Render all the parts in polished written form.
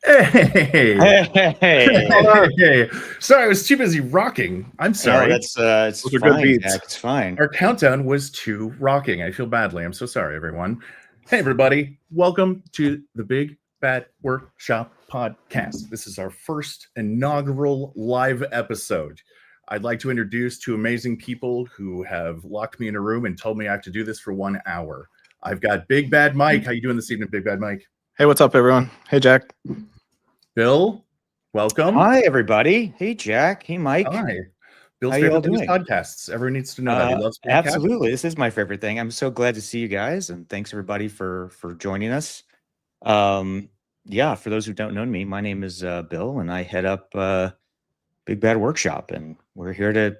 Hey. Hey. Hey. Sorry, I was too busy rocking. I'm sorry. No, it's Those are fine, good beats. Jack. It's fine. Our countdown was to rocking. I feel badly. I'm so sorry, everyone. Hey, everybody. Welcome to the Big Bad Workshop Podcast. This is our first inaugural live episode. I'd like to introduce two amazing people who have locked me in a room and told me I have to do this for 1 hour. I've got BigBadMike. How you doing this evening, BigBadMike? Hey, what's up, everyone? Hey, Jack. Bill, welcome. Hi, everybody. Hey, Jack. Hey, Mike. Hi. Bill's How you all favorite thing is doing? podcasts. Everyone needs to know that. He loves podcasts. Absolutely. This is my favorite thing. I'm so glad to see you guys, and thanks everybody for joining us. Yeah, for those who don't know me, my name is Bill, and I head up Big Bad Workshop, and we're here to,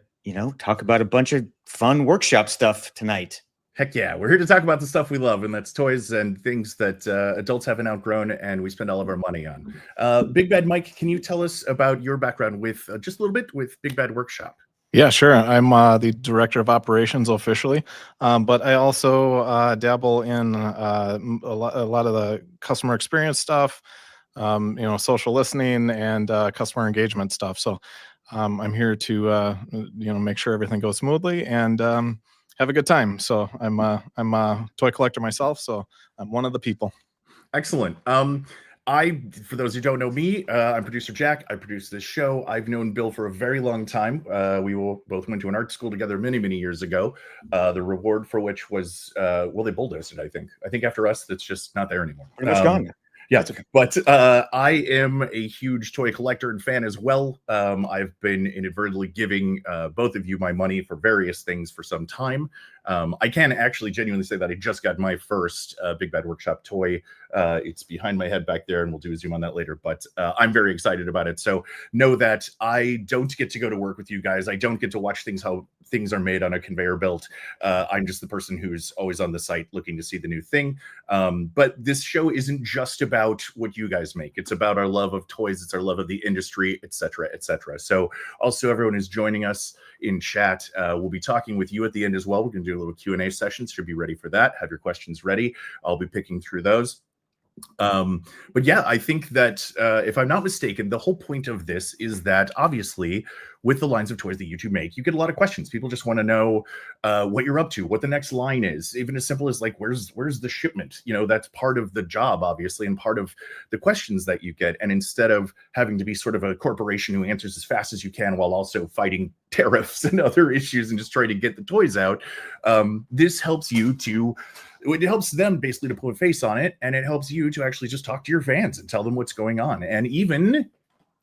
talk about a bunch of fun workshop stuff tonight. Heck yeah. We're here to talk about the stuff we love, and that's toys and things that adults haven't outgrown and we spend all of our money on. BigBadMike, can you tell us about your background with just a little bit with Big Bad Workshop? Yeah, sure. I'm the director of operations officially, but I also dabble in a lot of the customer experience stuff, social listening and customer engagement stuff. So I'm here to make sure everything goes smoothly and have a good time. So I'm a toy collector myself, so I'm one of the people. Excellent. For those who don't know me, I'm ProducerJack. I produce this show. I've known Bill for a very long time. We both went to an art school together many, many years ago. The reward for which was, they bulldozed it, I think. I think after us, that's just not there anymore. Pretty much gone. Yeah, but I am a huge toy collector and fan as well. I've been inadvertently giving both of you my money for various things for some time. I can actually genuinely say that I just got my first Big Bad Workshop toy. It's behind my head back there, and we'll do a zoom on that later. But I'm very excited about it. So know that I don't get to go to work with you guys. I don't get to watch how things are made on a conveyor belt. I'm just the person who's always on the site looking to see the new thing. But this show isn't just about what you guys make. It's about our love of toys. It's our love of the industry, etc., etc. So also everyone who's joining us in chat, we'll be talking with you at the end as well. We're going to do a little Q&A session, so be ready for that. Have your questions ready. I'll be picking through those. But yeah, I think that if I'm not mistaken, the whole point of this is that obviously with the lines of toys that you two make, you get a lot of questions. People just want to know what you're up to, what the next line is, even as simple as like, where's the shipment? That's part of the job, obviously, and part of the questions that you get. And instead of having to be sort of a corporation who answers as fast as you can while also fighting tariffs and other issues and just trying to get the toys out, this helps you to it helps them basically to put a face on it, and it helps you to actually just talk to your fans and tell them what's going on, and even,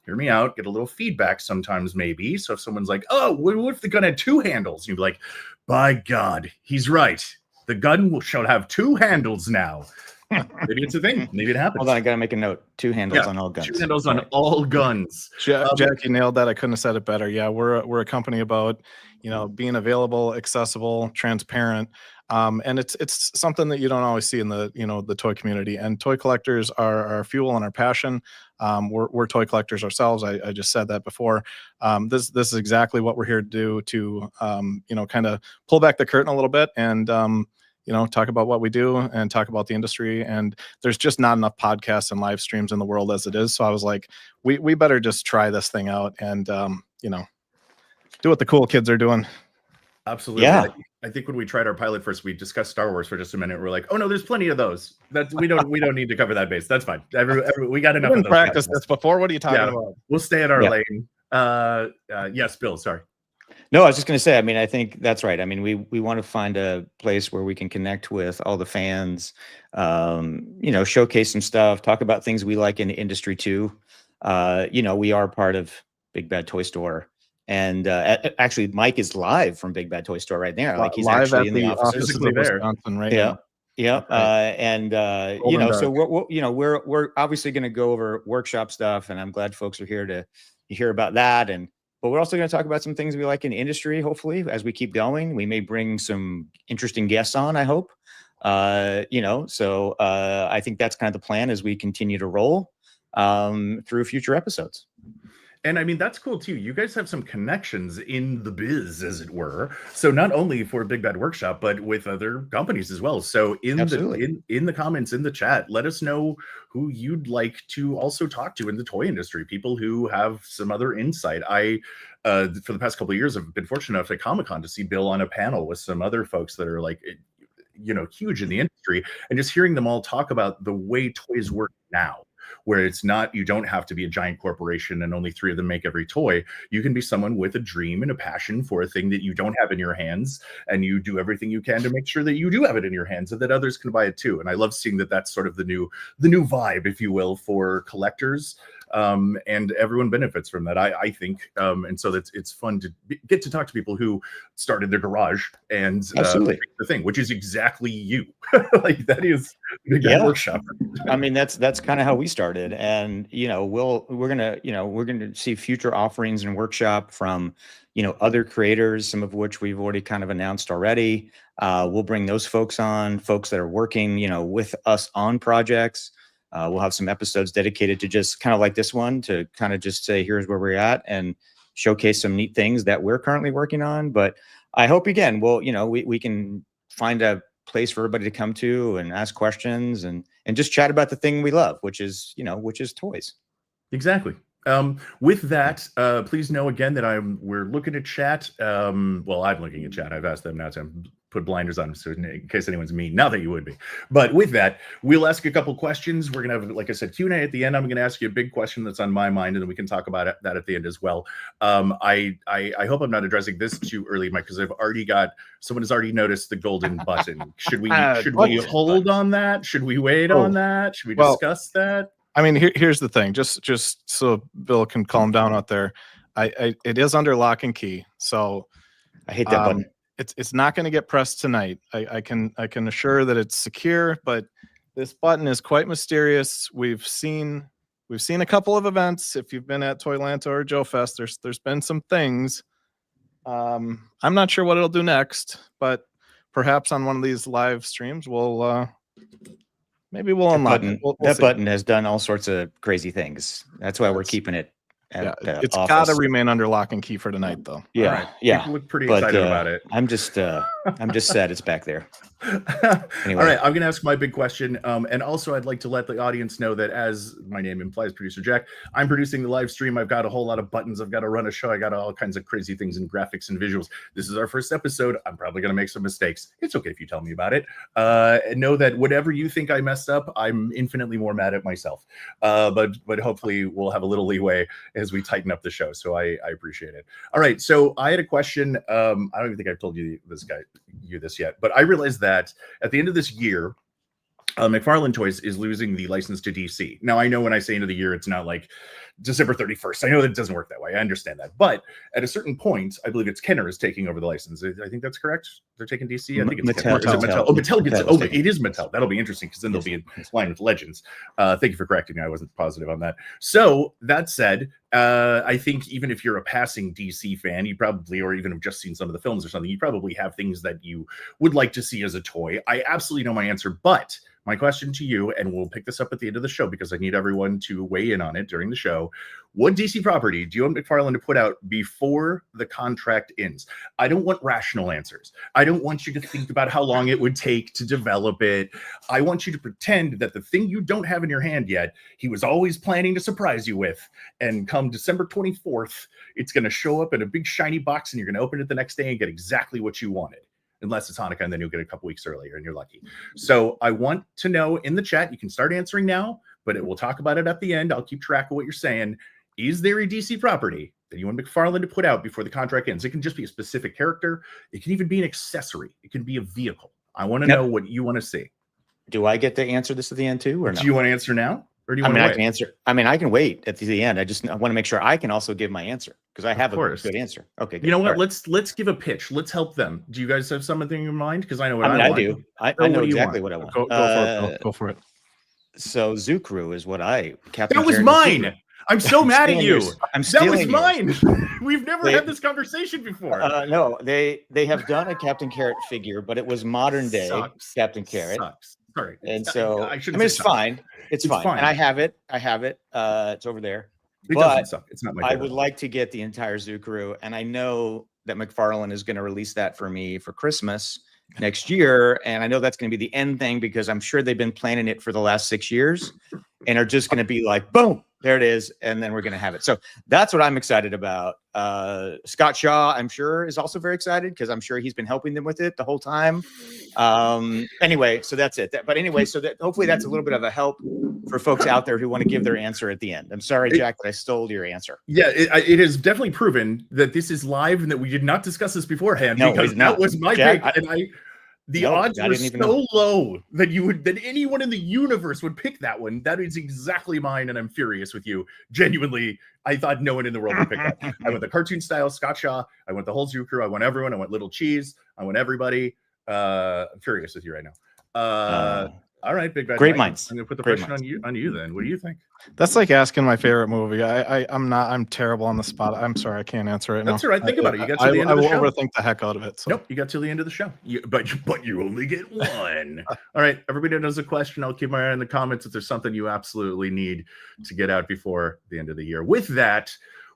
hear me out, get a little feedback sometimes maybe. So if someone's like, oh, what if the gun had 2 handles? You'd be like, by God, he's right. The gun shall have 2 handles now. Maybe it's a thing. Maybe it happens. Hold on, I gotta make a note. 2 handles on all guns. 2 handles on all guns. Jack, you nailed that. I couldn't have said it better. Yeah, we're a company about being available, accessible, transparent, and it's something that you don't always see in the the toy community. And toy collectors are our fuel and our passion. We're toy collectors ourselves. I just said that before. This is exactly what we're here to do, to kind of pull back the curtain a little bit and talk about what we do and talk about the industry. And there's just not enough podcasts and live streams in the world as it is. So I was like, we better just try this thing out and, do what the cool kids are doing. Absolutely. Yeah. I think when we tried our pilot first, we discussed Star Wars for just a minute. We're like, oh no, there's plenty of those. We don't need to cover that base. That's fine. We got enough of those. Practice this before. What are you talking about? We'll stay in our lane. Yes, Bill, sorry. No, I was just going to say, I think that's right. We want to find a place where we can connect with all the fans, showcase some stuff, talk about things we like in the industry too. We are part of Big Bad Toy Store. And actually, Mike is live from Big Bad Toy Store right now. Like he's live actually in the office of Wisconsin right now. Yeah. So we're obviously going to go over workshop stuff, and I'm glad folks are here to hear about that. But we're also going to talk about some things we like in the industry. Hopefully, as we keep going, we may bring some interesting guests on, I hope. So I think that's kind of the plan as we continue to roll through future episodes. And I mean, that's cool too. You guys have some connections in the biz, as it were. So not only for Big Bad Workshop, but with other companies as well. So in the comments in the chat, let us know who you'd like to also talk to in the toy industry. People who have some other insight. I for the past couple of years, have been fortunate enough at Comic-Con to see Bill on a panel with some other folks that are like, huge in the industry, and just hearing them all talk about the way toys work now, where it's not, you don't have to be a giant corporation and only 3 of them make every toy. You can be someone with a dream and a passion for a thing that you don't have in your hands, and you do everything you can to make sure that you do have it in your hands and that others can buy it too. And I love seeing that that's sort of the new vibe, if you will, for collectors. And everyone benefits from that, I think. And so it's fun to get to talk to people who started their garage and the thing, which is exactly you. Like that is Big Bad Workshop. I mean, that's kind of how we started. And, we're gonna see future offerings and workshop from, other creators, some of which we've already kind of announced already. We'll bring those folks on, folks that are working, with us on projects. We'll have some episodes dedicated to just kind of like this one, to kind of just say, here's where we're at and showcase some neat things that we're currently working on. But I hope, again, we can find a place for everybody to come to and ask questions and just chat about the thing we love, which is toys. Exactly. With that, please know again that we're looking at chat. Well, I'm looking at chat. I've asked them not to put blinders on so in case anyone's mean. Not that you would be. But with that, we'll ask a couple questions. We're going to have, like I said, Q&A at the end. I'm going to ask you a big question that's on my mind, and then we can talk about that at the end as well. I hope I'm not addressing this too early, Mike, because someone has already noticed the golden button. Should we hold on that? Should we wait on that? Should we discuss that? I mean, here's the thing. Just so Bill can calm down out there. It is under lock and key. So I hate that button. It's not going to get pressed tonight. I can assure that it's secure, but this button is quite mysterious. We've seen a couple of events. If you've been at Toylanta or Joe Fest, there's been some things. I'm not sure what it'll do next, but perhaps on one of these live streams we'll unlock it. That button has done all sorts of crazy things. That's why we're keeping it. It's got to remain under lock and key for tonight, though. Yeah, right. yeah. People look pretty excited about it. I'm just sad it's back there. Anyway. All right, I'm going to ask my big question. And also, I'd like to let the audience know that, as my name implies, Producer Jack, I'm producing the live stream. I've got a whole lot of buttons. I've got to run a show. I got all kinds of crazy things in graphics and visuals. This is our first episode. I'm probably going to make some mistakes. It's okay if you tell me about it. And know that whatever you think I messed up, I'm infinitely more mad at myself. But hopefully, we'll have a little leeway as we tighten up the show. So I appreciate it. All right. So I had a question. I don't even think I've told you this yet, but I realized that at the end of this year, McFarlane Toys is losing the license to DC. Now, I know when I say end of the year, it's not like December 31st. I know that it doesn't work that way. I understand that. But at a certain point, I believe it's Kenner is taking over the license. I think that's correct. They're taking DC. I think it's Mattel. Is it Mattel? Oh, Mattel gets it. Oh, it is Mattel. That'll be interesting because then they'll be in line with Legends. Thank you for correcting me. I wasn't positive on that. So that said, I think even if you're a passing DC fan, you probably, or even have just seen some of the films or something, you probably have things that you would like to see as a toy. I absolutely know my answer, but my question to you, and we'll pick this up at the end of the show because I need everyone to weigh in on it during the show. What DC property do you want McFarlane to put out before the contract ends? I don't want rational answers. I don't want you to think about how long it would take to develop it. I want you to pretend that the thing you don't have in your hand yet, he was always planning to surprise you with. And come December 24th, it's going to show up in a big shiny box and you're going to open it the next day and get exactly what you wanted. Unless it's Hanukkah, and then you'll get a couple weeks earlier, and you're lucky. So I want to know in the chat, you can start answering now, but we'll talk about it at the end. I'll keep track of what you're saying. Is there a DC property that you want McFarlane to put out before the contract ends? It can just be a specific character. It can even be an accessory. It can be a vehicle. I want to know what you want to see. Do I get to answer this at the end too, or no? Do you want to answer now? Or do you want to wait? I can answer. I mean, I can wait at the end. I want to make sure I can also give my answer because I have a good answer. Okay. Good. You know what? Right. Let's give a pitch. Let's help them. Do you guys have something in your mind? Because I know what I want. Do. I know exactly what I want. Go for it. So Zoo Crew is what Captain. That was mine. I'm so mad at you. That was mine. We've never had this conversation before. No, they have done a Captain Carrot figure, but it was modern day Captain Carrot. Sorry. And so I mean, it's fine. It's fine. And I have it. It's over there. It but doesn't suck. It's not my I favorite. would like to get the entire Zoo Crew, and I know that McFarlane is going to release that for me for Christmas next year, and I know that's going to be the end thing because I'm sure they've been planning it for the last 6 years, and are just going to be like, boom, there it is, and then we're going to have it. So that's what I'm excited about. Scott Shaw, I'm sure, is also very excited because I'm sure he's been helping them with it the whole time. Anyway, so that's it. But anyway, so that hopefully that's a little bit of a help for folks out there who want to give their answer at the end. I'm sorry, Jack, that I stole your answer. Yeah, it is definitely proven that this is live and that we did not discuss this beforehand, No, because it's that not. was my Jack, pick, and the No, odds I were didn't even so know. low that anyone in the universe would pick that one. That is exactly mine, and I'm furious with you. Genuinely, I thought no one in the world would pick that. I went the cartoon style Scott Shaw. I went the whole Zoo Crew. I went everyone. I went Little Cheese. I went everybody. I'm furious with you right now. All right, Big Bad Great Mike, minds. I'm gonna put the Great pressure on you. Then, what do you think? That's like asking my favorite movie. I'm terrible on the spot. I'm sorry, I can't answer it now. That's all right. Think about it. You got to the end I of the will show. overthink the heck out of it. So. Nope, you got till the end of the show. But you only get one. All right, everybody knows a question. I'll keep my eye on the comments if there's something you absolutely need to get out before the end of the year. With that,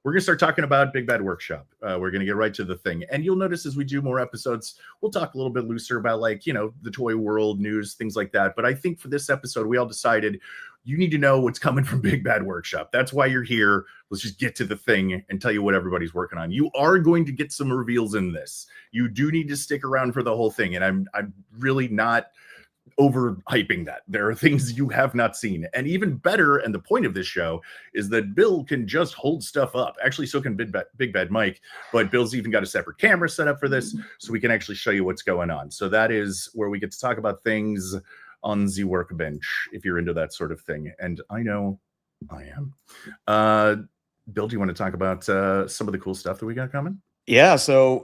we're going to start talking about Big Bad Workshop. We're going to get right to the thing. And you'll notice as we do more episodes, we'll talk a little bit looser about, like, the toy world news, things like that. But I think for this episode, we all decided you need to know what's coming from Big Bad Workshop. That's why you're here. Let's just get to the thing and tell you what everybody's working on. You are going to get some reveals in this. You do need to stick around for the whole thing. And I'm really not overhyping that. There are things you have not seen, and even better, and the point of this show is that Bill can just hold stuff up. Actually, so can Big Bad Mike, but Bill's even got a separate camera set up for this, so we can actually show you what's going on. So that is where we get to talk about things on the workbench, if you're into that sort of thing, and I know I am. Bill, do you want to talk about some of the cool stuff that we got coming? Yeah. So,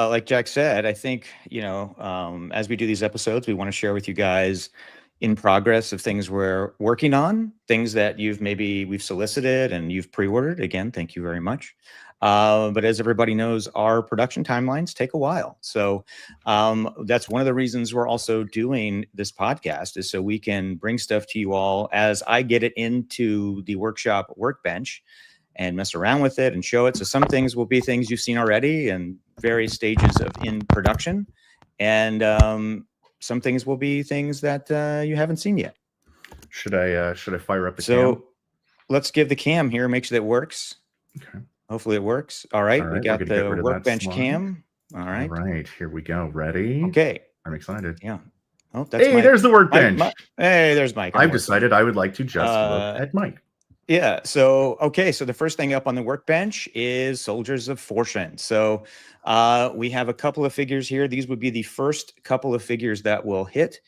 like Jack said, I think, as we do these episodes, we want to share with you guys in progress of things we're working on, things that we've solicited and you've pre-ordered. Again, thank you very much. But as everybody knows, our production timelines take a while. So that's one of the reasons we're also doing this podcast, is so we can bring stuff to you all as I get it into the workshop workbench and mess around with it and show it. So some things will be things you've seen already and various stages of in production. And some things will be things that you haven't seen yet. Should I fire up the cam? So let's give the cam here, make sure that works. Okay. Hopefully it works. All right. We got the workbench cam. All right. All right. Here we go. Ready? Okay. I'm excited. Yeah. Oh, that's Hey, there's the workbench. Hey, there's Mike. I've decided I would like to just look at Mike. Yeah. So, okay. So the first thing up on the workbench is Soldiers of Fortune. So we have a couple of figures here. These would be the first couple of figures that will hit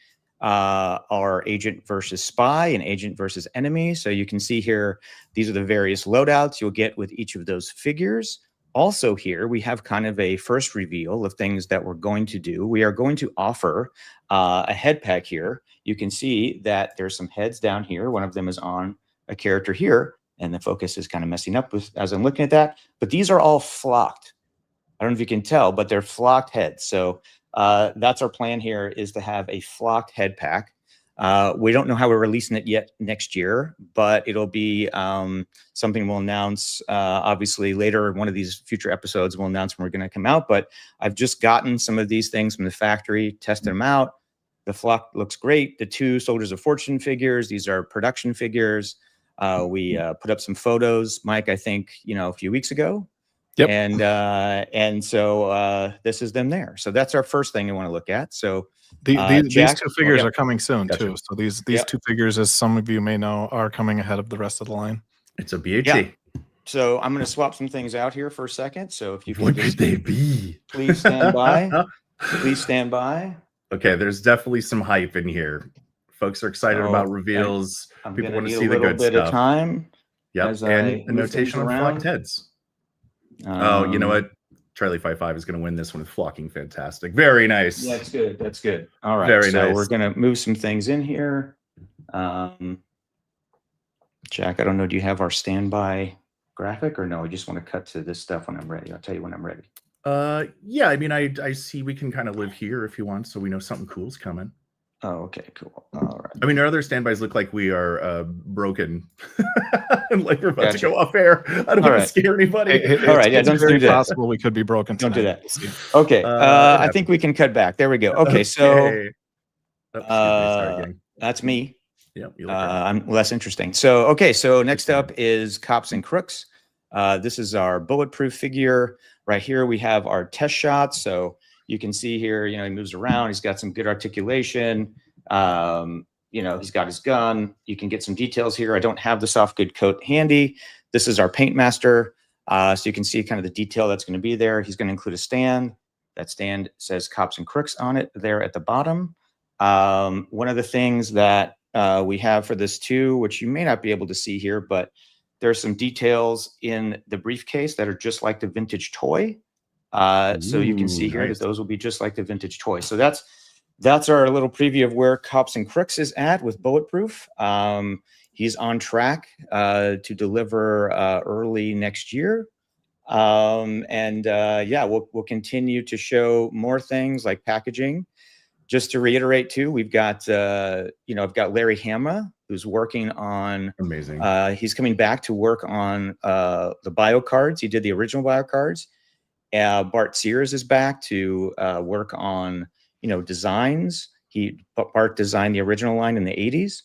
our agent versus spy and agent versus enemy. So you can see here, these are the various loadouts you'll get with each of those figures. Also here, we have kind of a first reveal of things that we're going to do. We are going to offer a head pack here. You can see that there's some heads down here. One of them is on a character here, and the focus is kind of messing up as I'm looking at that. But these are all flocked. I don't know if you can tell, but they're flocked heads. So that's our plan here, is to have a flocked head pack. We don't know how we're releasing it yet next year, but it'll be something we'll announce obviously later in one of these future episodes. We'll announce when we're going to come out, but I've just gotten some of these things from the factory, tested them out. The flock looks great. The two Soldiers of Fortune figures, these are production figures. We put up some photos, Mike, I think, a few weeks ago. Yep. And so this is them there. So that's our first thing you want to look at. So these Jack, two figures are coming soon Gotcha. too. So these two figures, as some of you may know, are coming ahead of the rest of the line. It's a BHC. Yeah. So I'm going to swap some things out here for a second. So if you can What could they be? Please stand by. Please stand by. Okay, there's definitely some hype in here. Folks are excited about reveals. People want to see the good stuff. Of time. Yep, and a notation on flocked heads. Oh, you know what? Charlie 55 is going to win this one with flocking. Fantastic. Very nice. That's good. That's good. All right. Very so nice. We're going to move some things in here. Jack, I don't know. Do you have our standby graphic or no? I just want to cut to this stuff when I'm ready. I'll tell you when I'm ready. Yeah, I mean, I see we can kind of live here if you want, so we know something cool's coming. Oh, okay, cool. All right. I mean, our other standbys look like we are broken, and like we're about Gotcha. to go off air. I don't want to scare anybody. All right, yeah, it's don't very do that. possible we could be broken Don't tonight. do that. We'll see. Okay, I think we can cut back. There we go. Okay, so Oh, excuse me. Sorry, gang. that's me. Yeah, you look right. I'm less interesting. So, okay, so next up is Cops N Crooks. This is our bulletproof figure. Right here, we have our test shots. So you can see here, he moves around. He's got some good articulation. He's got his gun. You can get some details here. I don't have the soft good coat handy. This is our paint master. So you can see kind of the detail that's going to be there. He's going to include a stand. That stand says Cops N Crooks on it there at the bottom. One of the things that we have for this too, which you may not be able to see here, but there's some details in the briefcase that are just like the vintage toy. So you can see here that those will be just like the vintage toy. So that's our little preview of where Cops N Crooks is at with Bulletproof. He's on track to deliver early next year. We'll continue to show more things like packaging. Just to reiterate too, we've got, I've got Larry Hama, who's working on, amazing. He's coming back to work on the bio cards. He did the original bio cards. Bart Sears is back to work on, designs. Bart designed the original line in the 80s.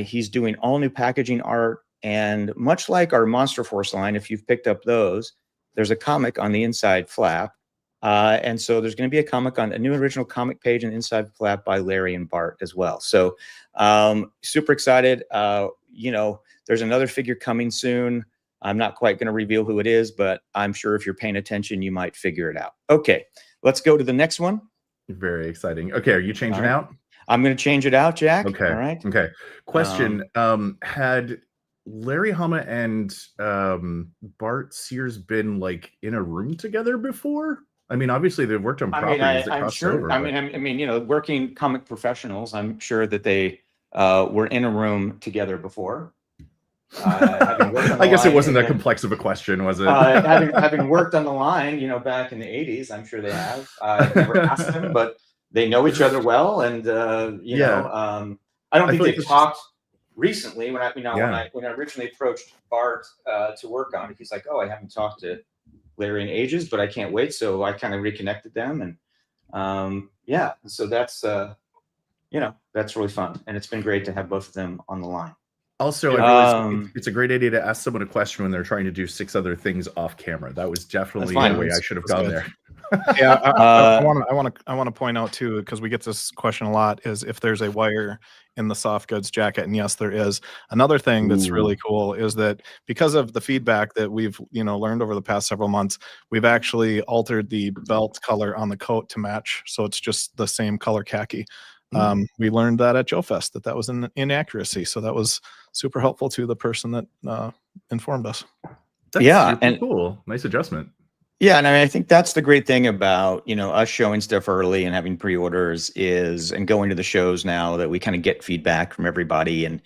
He's doing all new packaging art. And much like our Monster Force line, if you've picked up those, there's a comic on the inside flap. And so there's going to be a new original comic page and inside flap by Larry and Bart as well. So super excited. There's another figure coming soon. I'm not quite going to reveal who it is, but I'm sure if you're paying attention, you might figure it out. Okay, let's go to the next one. Very exciting. Okay, are you changing out? I'm going to change it out, Jack. Okay. All right. Okay. Question. Had Larry Hama and Bart Sears been like in a room together before? I mean, obviously they've worked on properties that I'm crossed sure. over. Working comic professionals, I'm sure that they were in a room together before. I guess it wasn't that complex of a question, was it? having worked on the line, back in the 80s, I'm sure they have. I've never asked them, but they know each other well, and I don't think they've talked recently. When I originally approached Bart to work on it, he's like, "Oh, I haven't talked to Larry in ages, but I can't wait." So I kind of reconnected them, and so that's that's really fun, and it's been great to have both of them on the line. Also, it's a great idea to ask someone a question when they're trying to do 6 other things off camera. That was definitely the way I should have gone there. Yeah, I want to point out too, because we get this question a lot, is if there's a wire in the soft goods jacket, and yes, there is. Another thing that's really cool is that because of the feedback that we've learned over the past several months, we've actually altered the belt color on the coat to match, so it's just the same color khaki. We learned that at Joe Fest that was an inaccuracy, so that was super helpful to the person that informed us. That's super cool. Nice adjustment. Yeah, and I think that's the great thing about us showing stuff early and having pre-orders and going to the shows now, that we kind of get feedback from everybody and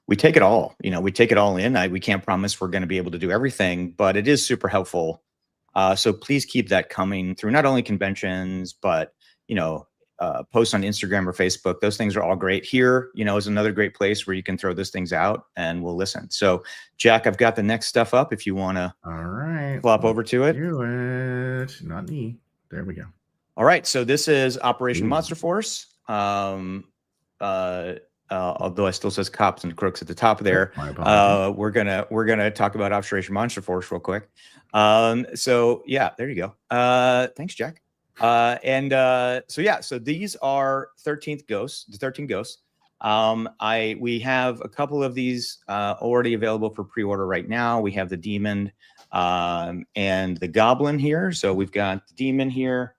we take it all. We take it all in. We can't promise we're going to be able to do everything, but it is super helpful. So please keep that coming through not only conventions, but posts on Instagram or Facebook. Those things are all great. Here, is another great place where you can throw those things out and we'll listen. So, Jack, I've got the next stuff up if you want to flop over to it. Do it. Not me. There we go. All right. So this is Operation Monster Force. Although it still says Cops N Crooks at the top of there. We're gonna talk about Operation Monster Force real quick. So yeah, there you go. Thanks, Jack. So these are 13th ghosts, the 13 ghosts. We have a couple of these already available for pre-order right now. We have the demon and the goblin here. So we've got the demon here.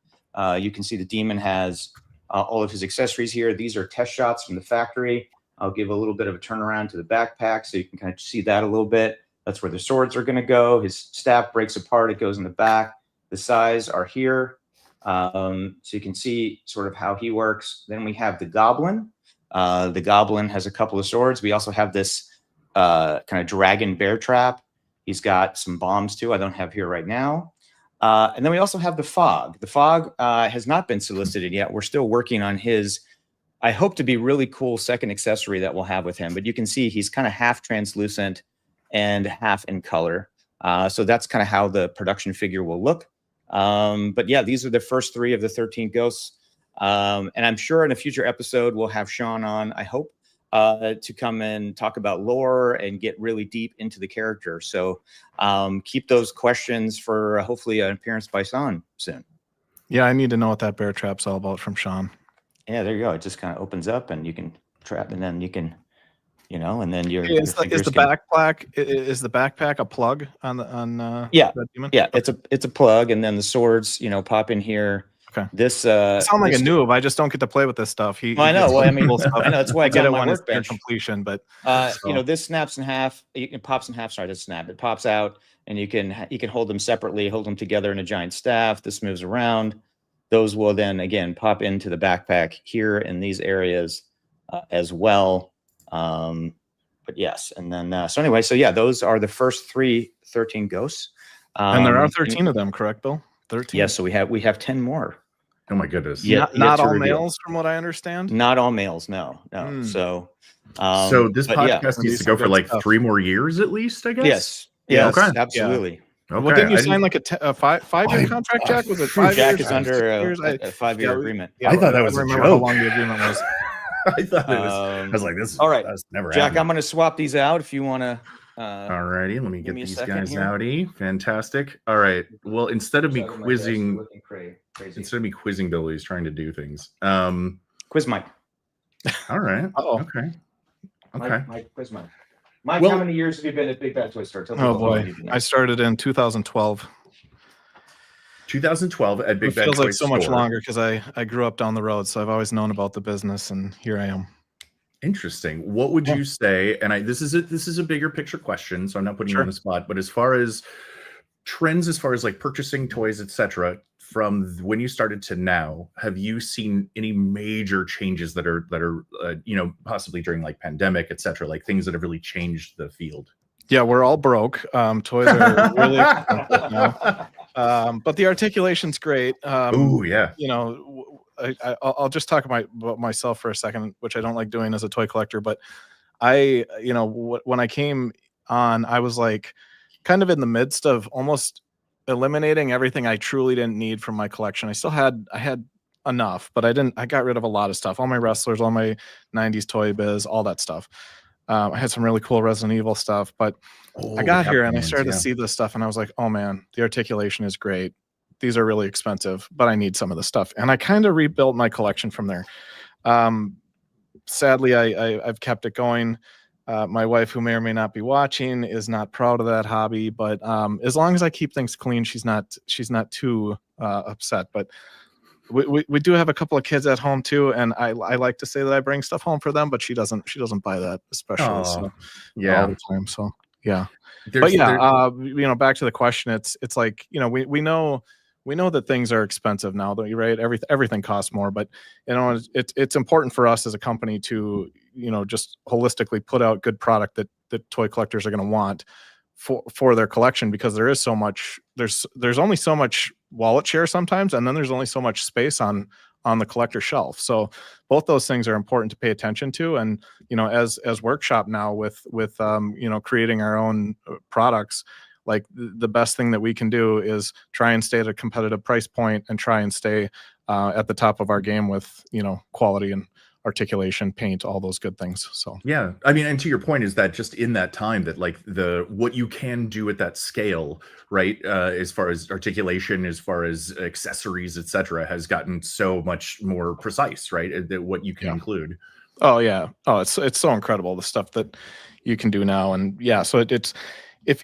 You can see the demon has all of his accessories here. These are test shots from the factory. I'll give a little bit of a turnaround to the backpack so you can kind of see that a little bit. That's where the swords are going to go. His staff breaks apart. It goes in the back. The size are here. So you can see sort of how he works. Then we have the goblin. The goblin has a couple of swords. We also have this kind of dragon bear trap. He's got some bombs too. I don't have here right now. And then we also have the fog. The fog has not been solicited yet. We're still working on his I hope to be really cool second accessory that we'll have with him. But you can see he's kind of half translucent and half in color. So that's kind of how the production figure will look. But yeah, these are the first 3 of the 13 ghosts. And I'm sure in a future episode, we'll have Sean on, I hope, to come and talk about lore and get really deep into the character. So keep those questions for hopefully an appearance by Sean soon. Yeah, I need to know what that bear trap's all about from Sean. Yeah, there you go. It just kind of opens up and you can trap, and then you can, and then your Is the backpack a plug on the yeah, that demon? yeah, it's a plug, and then the swords, pop in here. Okay. This I sound like a noob. I just don't get to play with this stuff. I know. Well, I mean, I know that's why I got my workbench completion. But this snaps in half. It pops in half. Sorry, to snap. It pops out, and you can hold them separately, hold them together in a giant staff. This moves around. Those will then again pop into the backpack here in these areas as well. But yes, and then so anyway, so yeah, those are the first 13 ghosts. And there are 13 of them, correct, Bill? 13. Yes, so we have 10 more. Oh my goodness! Yeah, not all males, from what I understand. Not all males, no. So, so this podcast needs to go for like 3 more years at least, I guess. Yes, okay. Absolutely. Yeah. Okay. Well, didn't you sign like a 5-year contract, Jack? Was it 5 Jack years? is under a 5-year agreement. I thought that was a joke. How long the agreement was. I thought it was. I was like, this. All right, that's never Jack. happened. I'm going to swap these out if you want to. Alrighty, let me get these guys here. outy. Fantastic. All right. Well, instead of me quizzing Billy, he's trying to do things. Quiz Mike. All right. Okay. Mike, quiz Mike. Mike, how many years have you been at Big Bad Toy Store? Oh boy, I started in 2012. 2012 at Big Bad Toy Store. It feels like so much longer because I grew up down the road, so I've always known about the business, and here I am. Interesting. What would you say? And this is a bigger picture question, so I'm not putting you on the spot. But as far as trends, as far as like purchasing toys, etc., from when you started to now, have you seen any major changes that are possibly during like pandemic, etc., like things that have really changed the field? Yeah, we're all broke. Toys are really expensive now. But the articulation's great. Oh yeah. I'll just talk about myself for a second, which I don't like doing as a toy collector. But when I came on, I was like kind of in the midst of almost eliminating everything I truly didn't need from my collection. I had enough, but I got rid of a lot of stuff. All my wrestlers, all my 90s Toy Biz, all that stuff. I had some really cool Resident Evil stuff, but I got here and I started to see this stuff and I was like, oh man, the articulation is great. These are really expensive, but I need some of the stuff. And I kind of rebuilt my collection from there. Sadly, I've kept it going. My wife, who may or may not be watching, is not proud of that hobby, but as long as I keep things clean, she's not too upset. But we do have a couple of kids at home too, and I like to say that I bring stuff home for them, but she doesn't buy that, especially all the time. So yeah. Back to the question, it's like, we know that things are expensive now, though, right? Everything costs more, but it's important for us as a company to just holistically put out good product that toy collectors are going to want for their collection, because there is so much. There's only so much wallet share sometimes, and then there's only so much space on the collector shelf. So both those things are important to pay attention to. And as Workshop now with creating our own products, like the best thing that we can do is try and stay at a competitive price point and try and stay at the top of our game with quality and articulation, paint, all those good things. So yeah, I mean, and to your point is that just in that time that like what you can do at that scale, right, as far as articulation, as far as accessories, etc., has gotten so much more precise, right, that what you can include. Oh yeah, it's so incredible, the stuff that you can do now. And yeah, so it's if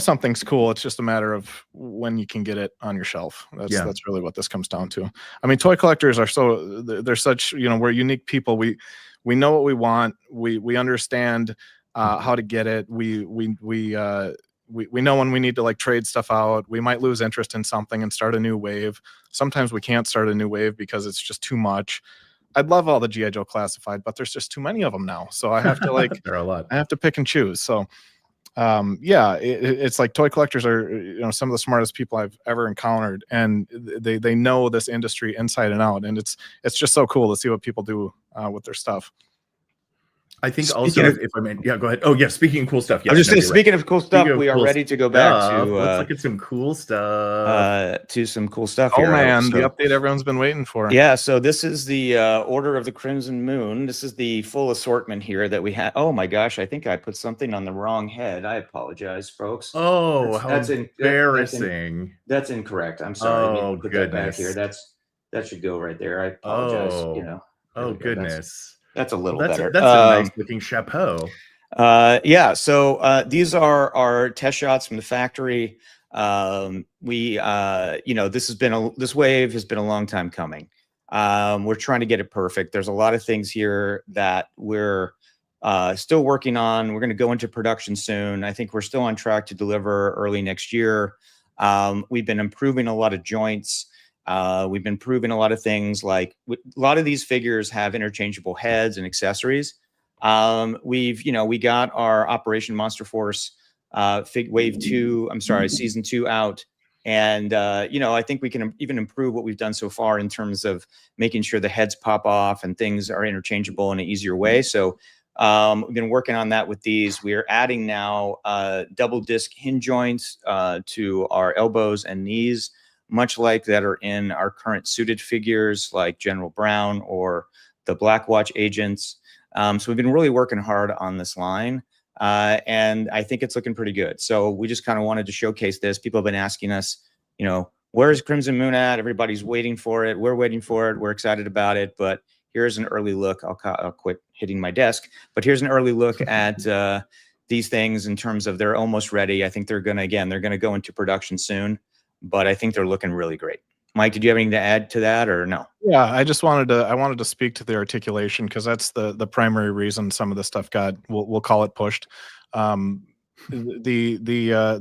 something's cool, it's just a matter of when you can get it on your shelf. That's really what this comes down to. I mean, toy collectors are they're such, we're unique people. We know what we want. We understand how to get it. We know when we need to like trade stuff out. We might lose interest in something and start a new wave. Sometimes we can't start a new wave because it's just too much. I'd love all the G.I. Joe classified, but there's just too many of them now. So I have to there are a lot. I have to pick and choose. So yeah, it's like toy collectors are, some of the smartest people I've ever encountered, and they know this industry inside and out, and it's just so cool to see what people do with their stuff. I think Speaking also, of- if I may, yeah, go ahead. Oh, yeah, speaking of cool stuff. I Yes, was just no, saying, you're right. speaking of cool stuff, Speaking of we are cool ready to go back stuff, to let's look at some cool stuff. some cool stuff Oh here. man, the So- update everyone's been waiting for. Yeah, so this is the Order of the Crimson Moon. This is the full assortment here that we have. Oh my gosh, I think I put something on the wrong head. I apologize, folks. Oh, That's embarrassing. That's incorrect. I'm sorry. I need Oh, to put that back here. goodness. That should go right there. I apologize. Oh, there oh we go. goodness. That's a little That's better. that's a nice looking chapeau. Yeah, so these are our test shots from the factory. This wave has been a long time coming. We're trying to get it perfect. There's a lot of things here that we're still working on. We're going to go into production soon. I think we're still on track to deliver early next year. We've been improving a lot of joints. We've been improving a lot of things, like a lot of these figures have interchangeable heads and accessories. We got our Operation Monster Force season 2 out. And, I think we can even improve what we've done so far in terms of making sure the heads pop off and things are interchangeable in an easier way. So we've been working on that with these. We're adding now double disc hinge joints to our elbows and knees, much like that are in our current suited figures like General Brown or the Black Watch agents. So we've been really working hard on this line, and I think it's looking pretty good. So we just kind of wanted to showcase this. People have been asking us, where's Crimson Moon at? Everybody's waiting for it. We're waiting for it. We're excited about it. But here's an early look. I'll quit hitting my desk. But here's an early look at these things in terms of they're almost ready. I think they're going to go into production soon. But I think they're looking really great. Mike, did you have anything to add to that or no? Yeah, I wanted to speak to the articulation, because that's the primary reason some of the stuff got, we'll call it, pushed. The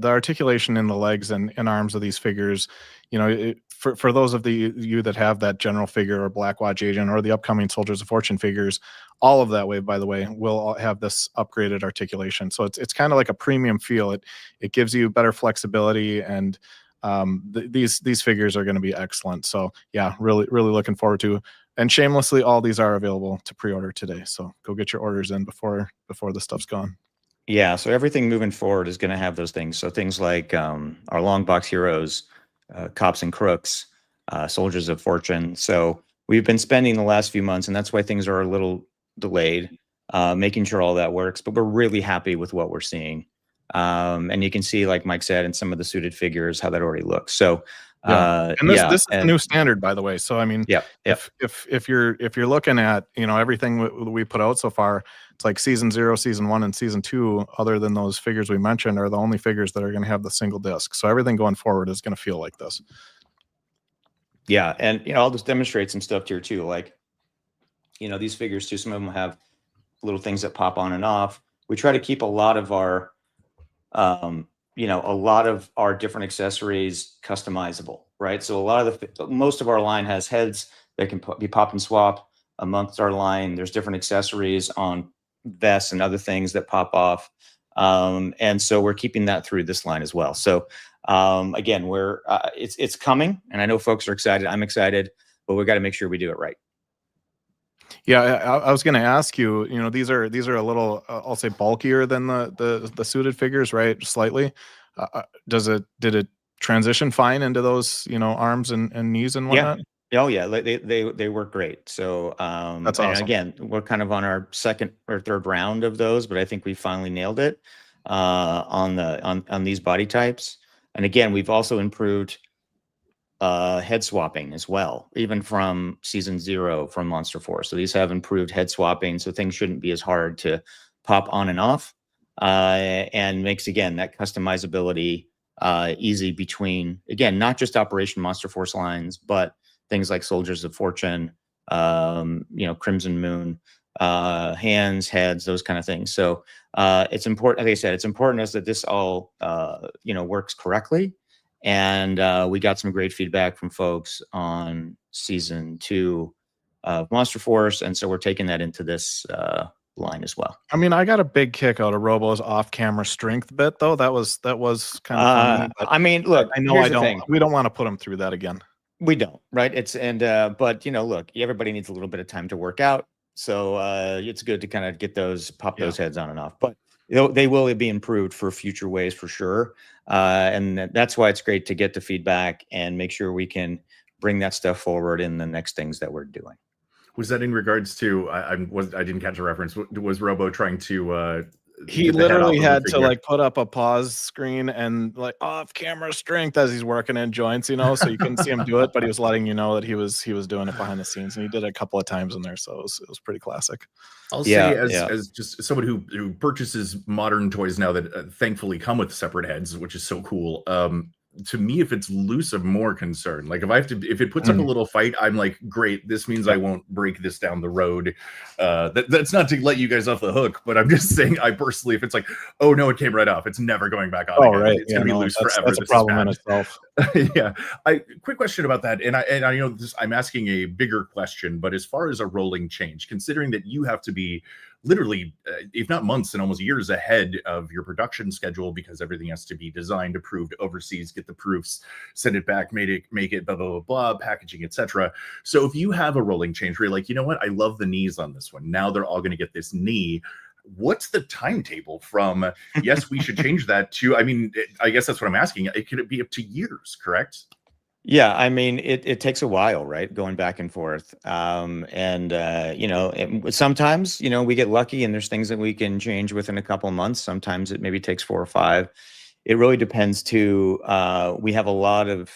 articulation in the legs and arms of these figures, for those of you that have that general figure or Black Watch agent or the upcoming Soldiers of Fortune figures, all of that wave, by the way, will have this upgraded articulation. So it's kind of like a premium feel. It gives you better flexibility, and these figures are going to be excellent. So yeah, really looking forward to. And shamelessly, all these are available to pre-order today. So go get your orders in before the stuff's gone. Yeah, so everything moving forward is going to have those things. So things like our Longbox Heroes, Cops N Crooks, Soldiers of Fortune. So we've been spending the last few months, and that's why things are a little delayed, making sure all that works. But we're really happy with what we're seeing. And you can see, like Mike said, in some of the suited figures, how that already looks. So and this is the new standard, by the way. So I mean, if you're looking at everything we put out so far, it's like season 0, season 1, and season 2, other than those figures we mentioned, are the only figures that are going to have the single disc. So everything going forward is going to feel like this. Yeah, and I'll just demonstrate some stuff here too. Like these figures too, some of them have little things that pop on and off. We try to keep a lot of our different accessories customizable, right? So most of our line has heads that can be pop and swap amongst our line. There's different accessories on vests and other things that pop off. And so we're keeping that through this line as well. So again, it's coming, and I know folks are excited. I'm excited, but we've got to make sure we do it right. Yeah, I was going to ask you. These are a little, I'll say, bulkier than the suited figures, right? Slightly. Did it transition fine into those, arms and knees and whatnot? Oh yeah, they work great. So that's awesome. And again, we're kind of on our second or third round of those, but I think we finally nailed it on these body types. And again, we've also improved head swapping as well, even from season 0 from Monster Force. So these have improved head swapping, so things shouldn't be as hard to pop on and off, and makes, again, that customizability easy between, again, not just Operation Monster Force lines, but things like Soldiers of Fortune, Crimson Moon, hands, heads, those kind of things. So it's important, like I said, it's important to us that this all works correctly. And we got some great feedback from folks on season 2 of Monster Force, and so we're taking that into this line as well. I mean, I got a big kick out of Robo's off-camera strength bit, though. That was kind of funny. I mean, look, I know we don't want to put him through that again. We don't, right? But look, everybody needs a little bit of time to work out. So it's good to kind of get pop those heads on and off. But they will be improved for future ways for sure. And that's why it's great to get the feedback and make sure we can bring that stuff forward in the next things that we're doing. Was that in regards to, I didn't catch a reference. Was Robo trying to, he literally had to like put up a pause screen and like off camera strength as he's working in joints, so you couldn't see him do it, but he was letting you know that he was doing it behind the scenes, and he did it a couple of times in there. So it was pretty classic. I'll say as just someone who purchases modern toys now that thankfully come with separate heads, which is so cool. To me, if it's loose, I'm more concerned. Like if it puts up a little fight, I'm like, great, this means I won't break this down the road. That's not to let you guys off the hook, but I'm just saying, I personally, if it's like, oh no, it came right off, it's never going back on. Oh, right. It's gonna be loose forever. That's a problem in itself. Yeah. Quick question about that. And I know this, I'm asking a bigger question, but as far as a rolling change, considering that you have to be literally, if not months and almost years ahead of your production schedule, because everything has to be designed, approved overseas, get the proofs, send it back, make it, blah, blah, blah, blah, packaging, etc. So if you have a rolling change where you're like, you know what, I love the knees on this one. Now they're all going to get this knee. What's the timetable from, yes, we should change that to, I mean, I guess that's what I'm asking. It could be up to years, correct? Yeah, I mean, it takes a while, right? Going back and forth. Sometimes, we get lucky and there's things that we can change within a couple of months. Sometimes it maybe takes 4 or 5. It really depends too. We have a lot of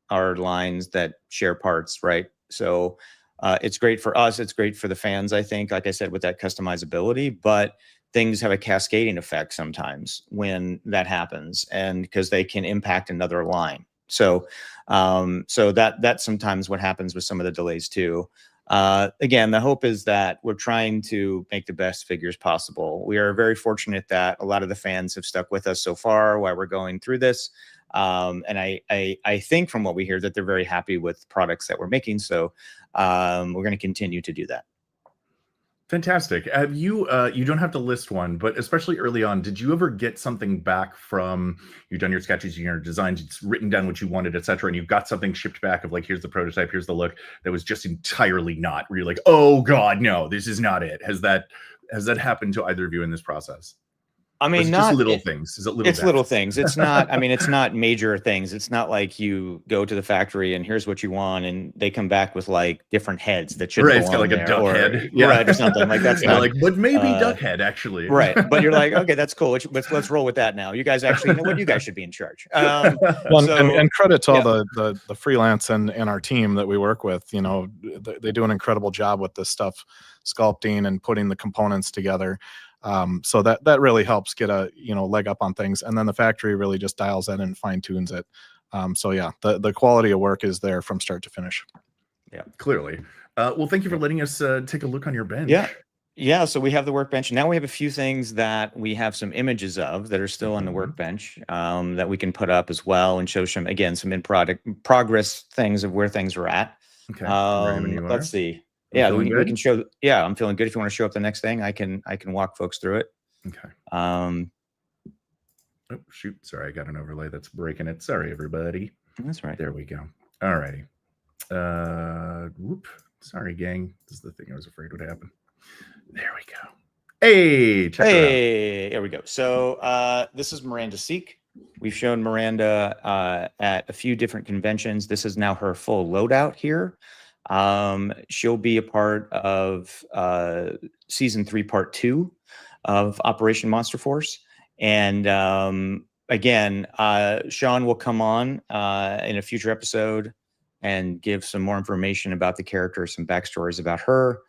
our lines that share parts, right? So it's great for us. It's great for the fans, I think, like I said, with that customizability, but things have a cascading effect sometimes when that happens, and because they can impact another line. So that's sometimes what happens with some of the delays too. Again, the hope is that we're trying to make the best figures possible. We are very fortunate that a lot of the fans have stuck with us so far while we're going through this. And I think from what we hear that they're very happy with products that we're making. So we're going to continue to do that. Fantastic. Have you, you don't have to list one, but especially early on, did you ever get something back from, you've done your sketches, your designs, it's written down what you wanted, etc., and you've got something shipped back of like, here's the prototype, here's the look, that was just entirely not, where you're like, oh God, no, this is not it. Has that happened to either of you in this process? I mean, not just little things. Is it little? It's little things. It's not. I mean, it's not major things. It's not like you go to the factory and here's what you want, and they come back with like different heads that should. Right, it's got like a duck head, right, or something like that's not like. But maybe duck head actually. Right, but you're like, okay, that's cool. Let's roll with that now. You guys actually know what you guys should be in charge. And credit to all the freelance and our team that we work with. They do an incredible job with this stuff, sculpting and putting the components together. So that really helps get a leg up on things, and then the factory really just dials that in and fine tunes it. So yeah, the quality of work is there from start to finish. Yeah, clearly. Well, thank you for letting us take a look on your bench. Yeah. So we have the workbench. Now we have a few things that we have some images of that are still on the workbench that we can put up as well and show some in progress things of where things are at. Okay. Let's see. Yeah, we can show. Yeah, I'm feeling good. If you want to show up the next thing, I can walk folks through it. Okay. Oh shoot! Sorry, I got an overlay that's breaking it. Sorry, everybody. That's right. There we go. All righty. Whoop. Sorry, gang. This is the thing I was afraid would happen. There we go. Hey, check it out. There we go. So this is Miranda Seek. We've shown Miranda at a few different conventions. This is now her full loadout here. She'll be a part of season 3, part 2 of Operation Monster Force. And again, Sean will come on in a future episode and give some more information about the character, some backstories about her.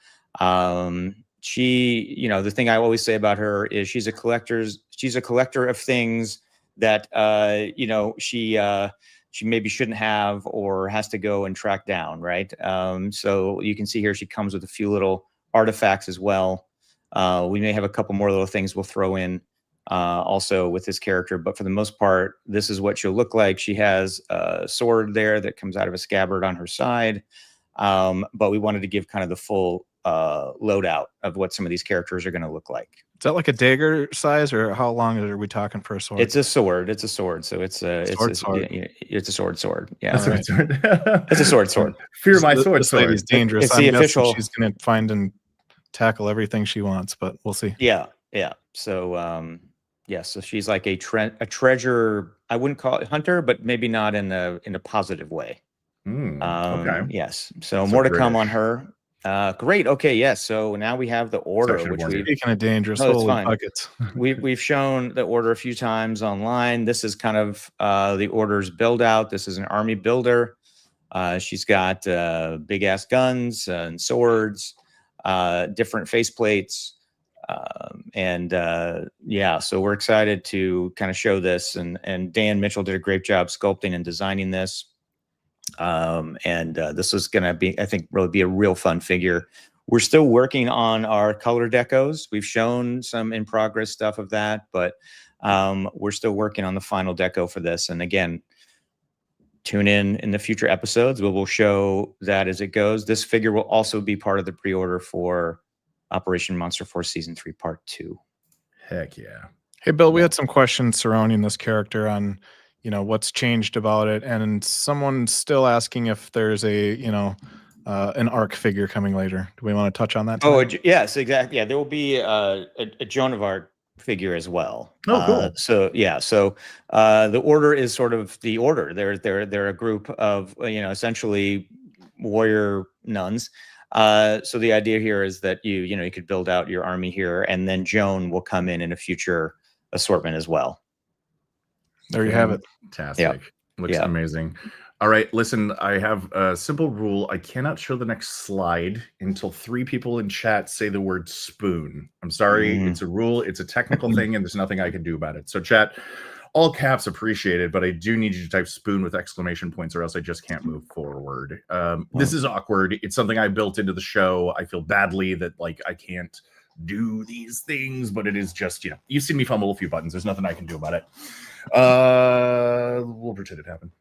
She, the thing I always say about her is she's a collector of things that, she maybe shouldn't have or has to go and track down, right? So you can see here she comes with a few little artifacts as well. We may have a couple more little things we'll throw in also with this character, but for the most part, this is what she'll look like. She has a sword there that comes out of a scabbard on her side, but we wanted to give kind of the full loadout of what some of these characters are going to look like. Is that like a dagger size, or how long are we talking for a sword? It's a sword. It's a sword. So it's a sword. it's a sword. Yeah, All right. it's a sword. Fear my This sword. lady's dangerous. It's the I'm guessing official- She's going to find and tackle everything she wants, but we'll see. Yeah. So so she's like a treasure. I wouldn't call it hunter, but maybe not in a positive way. Okay. Yes. So So more to come British. on her. Great. Okay. Yes. So now we have the order, Section which one. we Speaking of dangerous, No, that's holy fine. buckets. we've shown the order a few times online. This is kind of the order's build out. This is an army builder. She's got big ass guns and swords, different faceplates. So we're excited to kind of show this, and Dan Mitchell did a great job sculpting and designing this. This is going to be, I think, really be a real fun figure. We're still working on our color decos. We've shown some in progress stuff of that, but we're still working on the final deco for this. And again, tune in the future episodes. We'll show that as it goes. This figure will also be part of the pre-order for Operation Monster Force Season 3 Part 2. Heck yeah. Hey, Bill, we had some questions surrounding this character on, what's changed about it. And someone's still asking if there's an arc figure coming later. Do we want to touch on that tonight? Yes, exactly. Yeah, there will be a Joan of Arc figure as well. Oh, cool. So the order is sort of the order. They're a group of essentially warrior nuns. So the idea here is that you could build out your army here, and then Joan will come in a future assortment as well. There you have it. Fantastic. Looks amazing. All right, listen, I have a simple rule. I cannot show the next slide until 3 people in chat say the word spoon. I'm sorry. It's a rule. It's a technical thing, and there's nothing I can do about it. So chat, all caps appreciated, but I do need you to type spoon with exclamation points, or else I just can't move forward. This is awkward. It's something I built into the show. I feel badly that I can't do these things, but it is just, you've seen me fumble a few buttons. There's nothing I can do about it. We'll pretend it happened.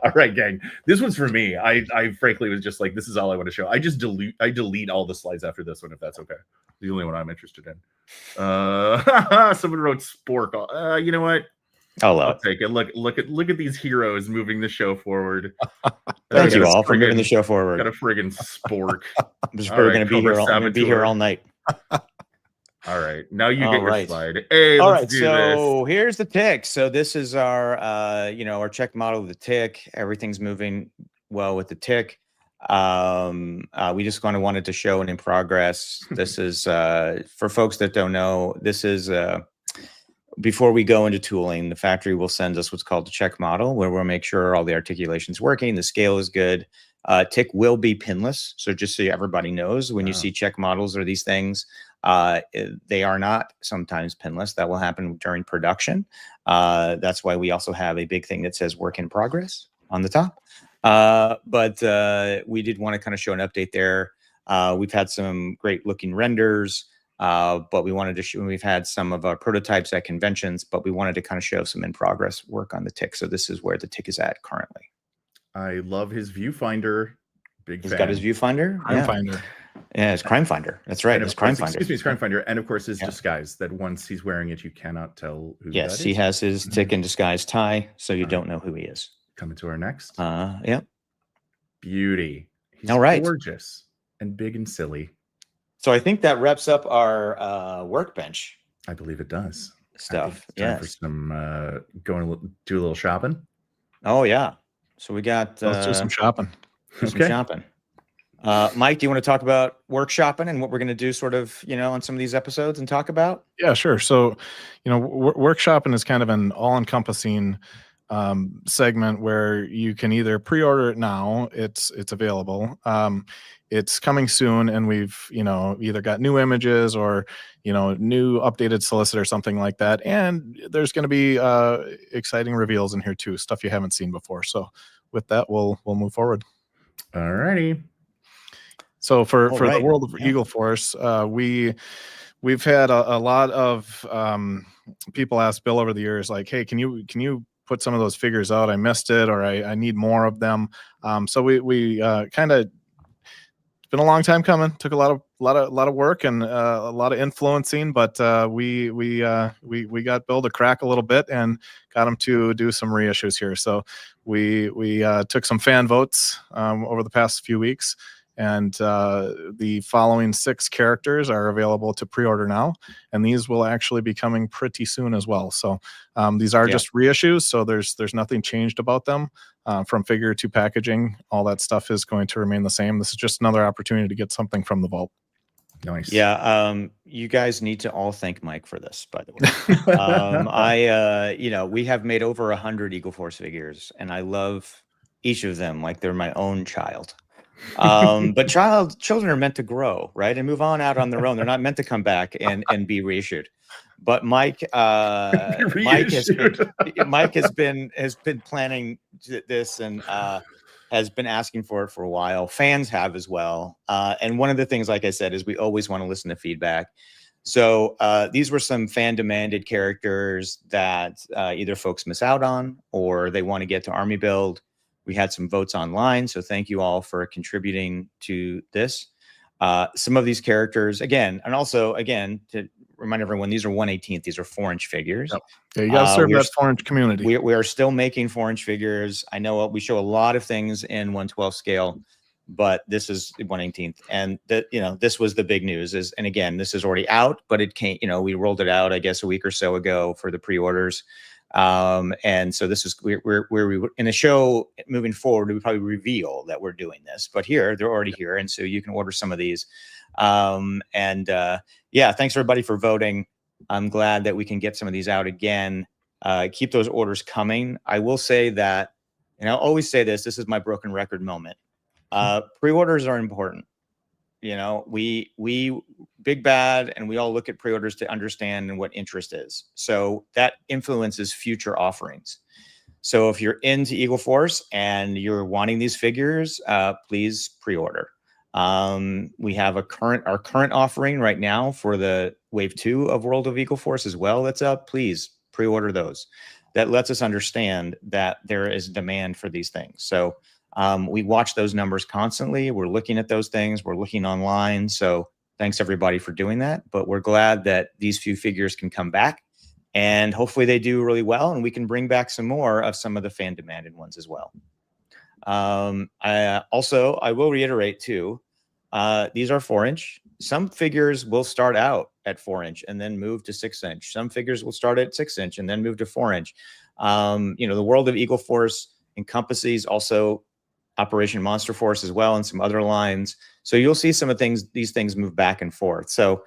All right, gang. This one's for me. I frankly was just like, this is all I want to show. I delete all the slides after this one, if that's okay. The only one I'm interested in. Someone wrote Spork. You know what? I'll take it. Look at these heroes moving the show forward. Thank you all for moving the show forward. Got a friggin' Spork. We're going to be here all night. All right, now you get your slide. Hey, all right, so here's the tick. So this is our our check model of the tick. Everything's moving well with the tick. We just kind of wanted to show an in progress. This is for folks that don't know, this is before we go into tooling, the factory will send us what's called the check model, where we'll make sure all the articulation's working, the scale is good. Tick will be pinless, so just so everybody knows, when you see check models or these things, they are not sometimes pinless. That will happen during production. That's why we also have a big thing that says work in progress on the top. But we did want to kind of show an update there. We've had some great looking renders, but we wanted to show, we've had some of our prototypes at conventions, but we wanted to kind of show some in progress work on the tick. So this is where the tick is at currently. I love his viewfinder. He's got his viewfinder. Crime Finder. Yeah, it's Crime Finder. That's right. It's Crime Finder. Excuse me, it's Crime Finder. And of course, his disguise, that once he's wearing it, you cannot tell who that is. He has his tick in disguise tie, so you don't know who he is. Coming to our next. Yep. Beauty. He's all right. Gorgeous and big and silly. So I think that wraps up our workbench. I believe it does. Stuff. For some do a little shopping. Oh yeah. So we got Let's do some shopping. Some shopping. Mike, do you want to talk about workshopping and what we're going to do sort of, on some of these episodes and talk about? Yeah, sure. So, workshopping is kind of an all-encompassing segment where you can either pre-order it now, it's available. It's coming soon, and we've, either got new images or, new updated solicit or something like that. And there's going to be exciting reveals in here too, stuff you haven't seen before. So with that, we'll move forward. All righty. So for the World of Eagle Force, we've had a lot of people ask Bill over the years, like, hey, can you put some of those figures out? I missed it, or I need more of them. So we kind of been a long time coming. Took a lot of work and a lot of influencing, but we got Bill to crack a little bit and got him to do some reissues here. So we took some fan votes over the past few weeks, and the following 6 characters are available to pre-order now, and these will actually be coming pretty soon as well. So these are just reissues, so there's nothing changed about them. From figure to packaging, all that stuff is going to remain the same. This is just another opportunity to get something from the vault. Nice. Yeah. You guys need to all thank Mike for this, by the way. We have made over 100 Eagle Force figures, and I love each of them like they're my own child. But children are meant to grow, right, and move on out on their own. They're not meant to come back and be reissued. But Mike has been planning this and has been asking for it for a while. Fans have as well. And one of the things, like I said, is we always want to listen to feedback. So these were some fan demanded characters that either folks miss out on or they want to get to Army Build. We had some votes online, so thank you all for contributing to this. Some of these characters, again, to remind everyone, these are 1/18. These are 4-inch figures. Yep. Yeah, you got to serve that 4-inch community. We are still making 4-inch figures. I know we show a lot of things in 1/12 scale, but this is 1/18. And this was the big news. And again, this is already out, but it came. We rolled it out, I guess, a week or so ago for the pre-orders. And so this is where we in a show moving forward, we probably reveal that we're doing this, but here they're already here. And so you can order some of these. Thanks everybody for voting. I'm glad that we can get some of these out again. Keep those orders coming. I will say that, and I'll always say this is my broken record moment. Pre-orders are important. We Big Bad and we all look at pre-orders to understand what interest is. So that influences future offerings. So if you're into Eagle Force and you're wanting these figures, please pre-order. We have our current offering right now for the Wave 2 of World of Eagle Force as well. That's up. Please pre-order those. That lets us understand that there is demand for these things. So we watch those numbers constantly. We're looking at those things. We're looking online. So thanks everybody for doing that. But we're glad that these few figures can come back, and hopefully they do really well, and we can bring back some more of some of the fan demanded ones as well. I will reiterate too, these are 4-inch. Some figures will start out at 4-inch and then move to 6-inch. Some figures will start at 6-inch and then move to 4-inch. The World of Eagle Force encompasses also Operation Monster Force as well, and some other lines. So you'll see some of these things move back and forth. So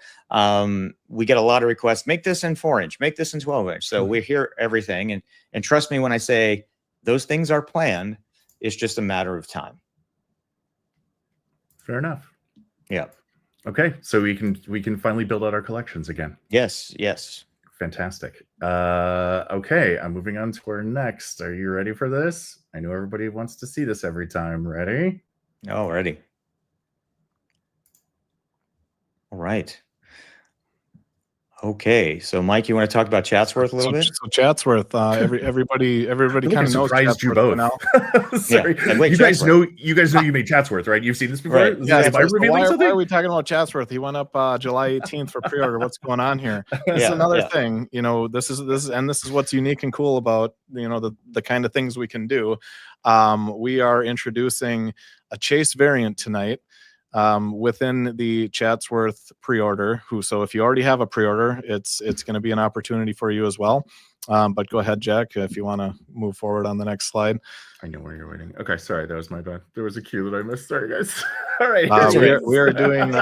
we get a lot of requests, make this in 4-inch, make this in 12-inch. So we hear everything. And trust me when I say those things are planned, it's just a matter of time. Fair enough. Yeah. Okay. So we can finally build out our collections again. Yes. Fantastic. Okay, I'm moving on to our next. Are you ready for this? I know everybody wants to see this every time. Ready? Oh, ready. All right. Okay, so Mike, you want to talk about Chadzsworth a little bit? So Chadzsworth, everybody kind of knows Chadzsworth you both. now. Sorry, yeah. Wait, you guys know you made Chadzsworth, right? You've seen this before. Right. Yeah. Why are we talking about Chadzsworth? He went up July 18th for pre-order. What's going on here? This is another thing. This is what's unique and cool about the kind of things we can do. We are introducing a chase variant tonight. Within the Chadzsworth pre-order. So if you already have a pre-order, it's going to be an opportunity for you as well. But go ahead, Jack, if you want to move forward on the next slide. I know where you're waiting. Okay, sorry, that was my bad. There was a cue that I missed. Sorry, guys. All right, we are doing.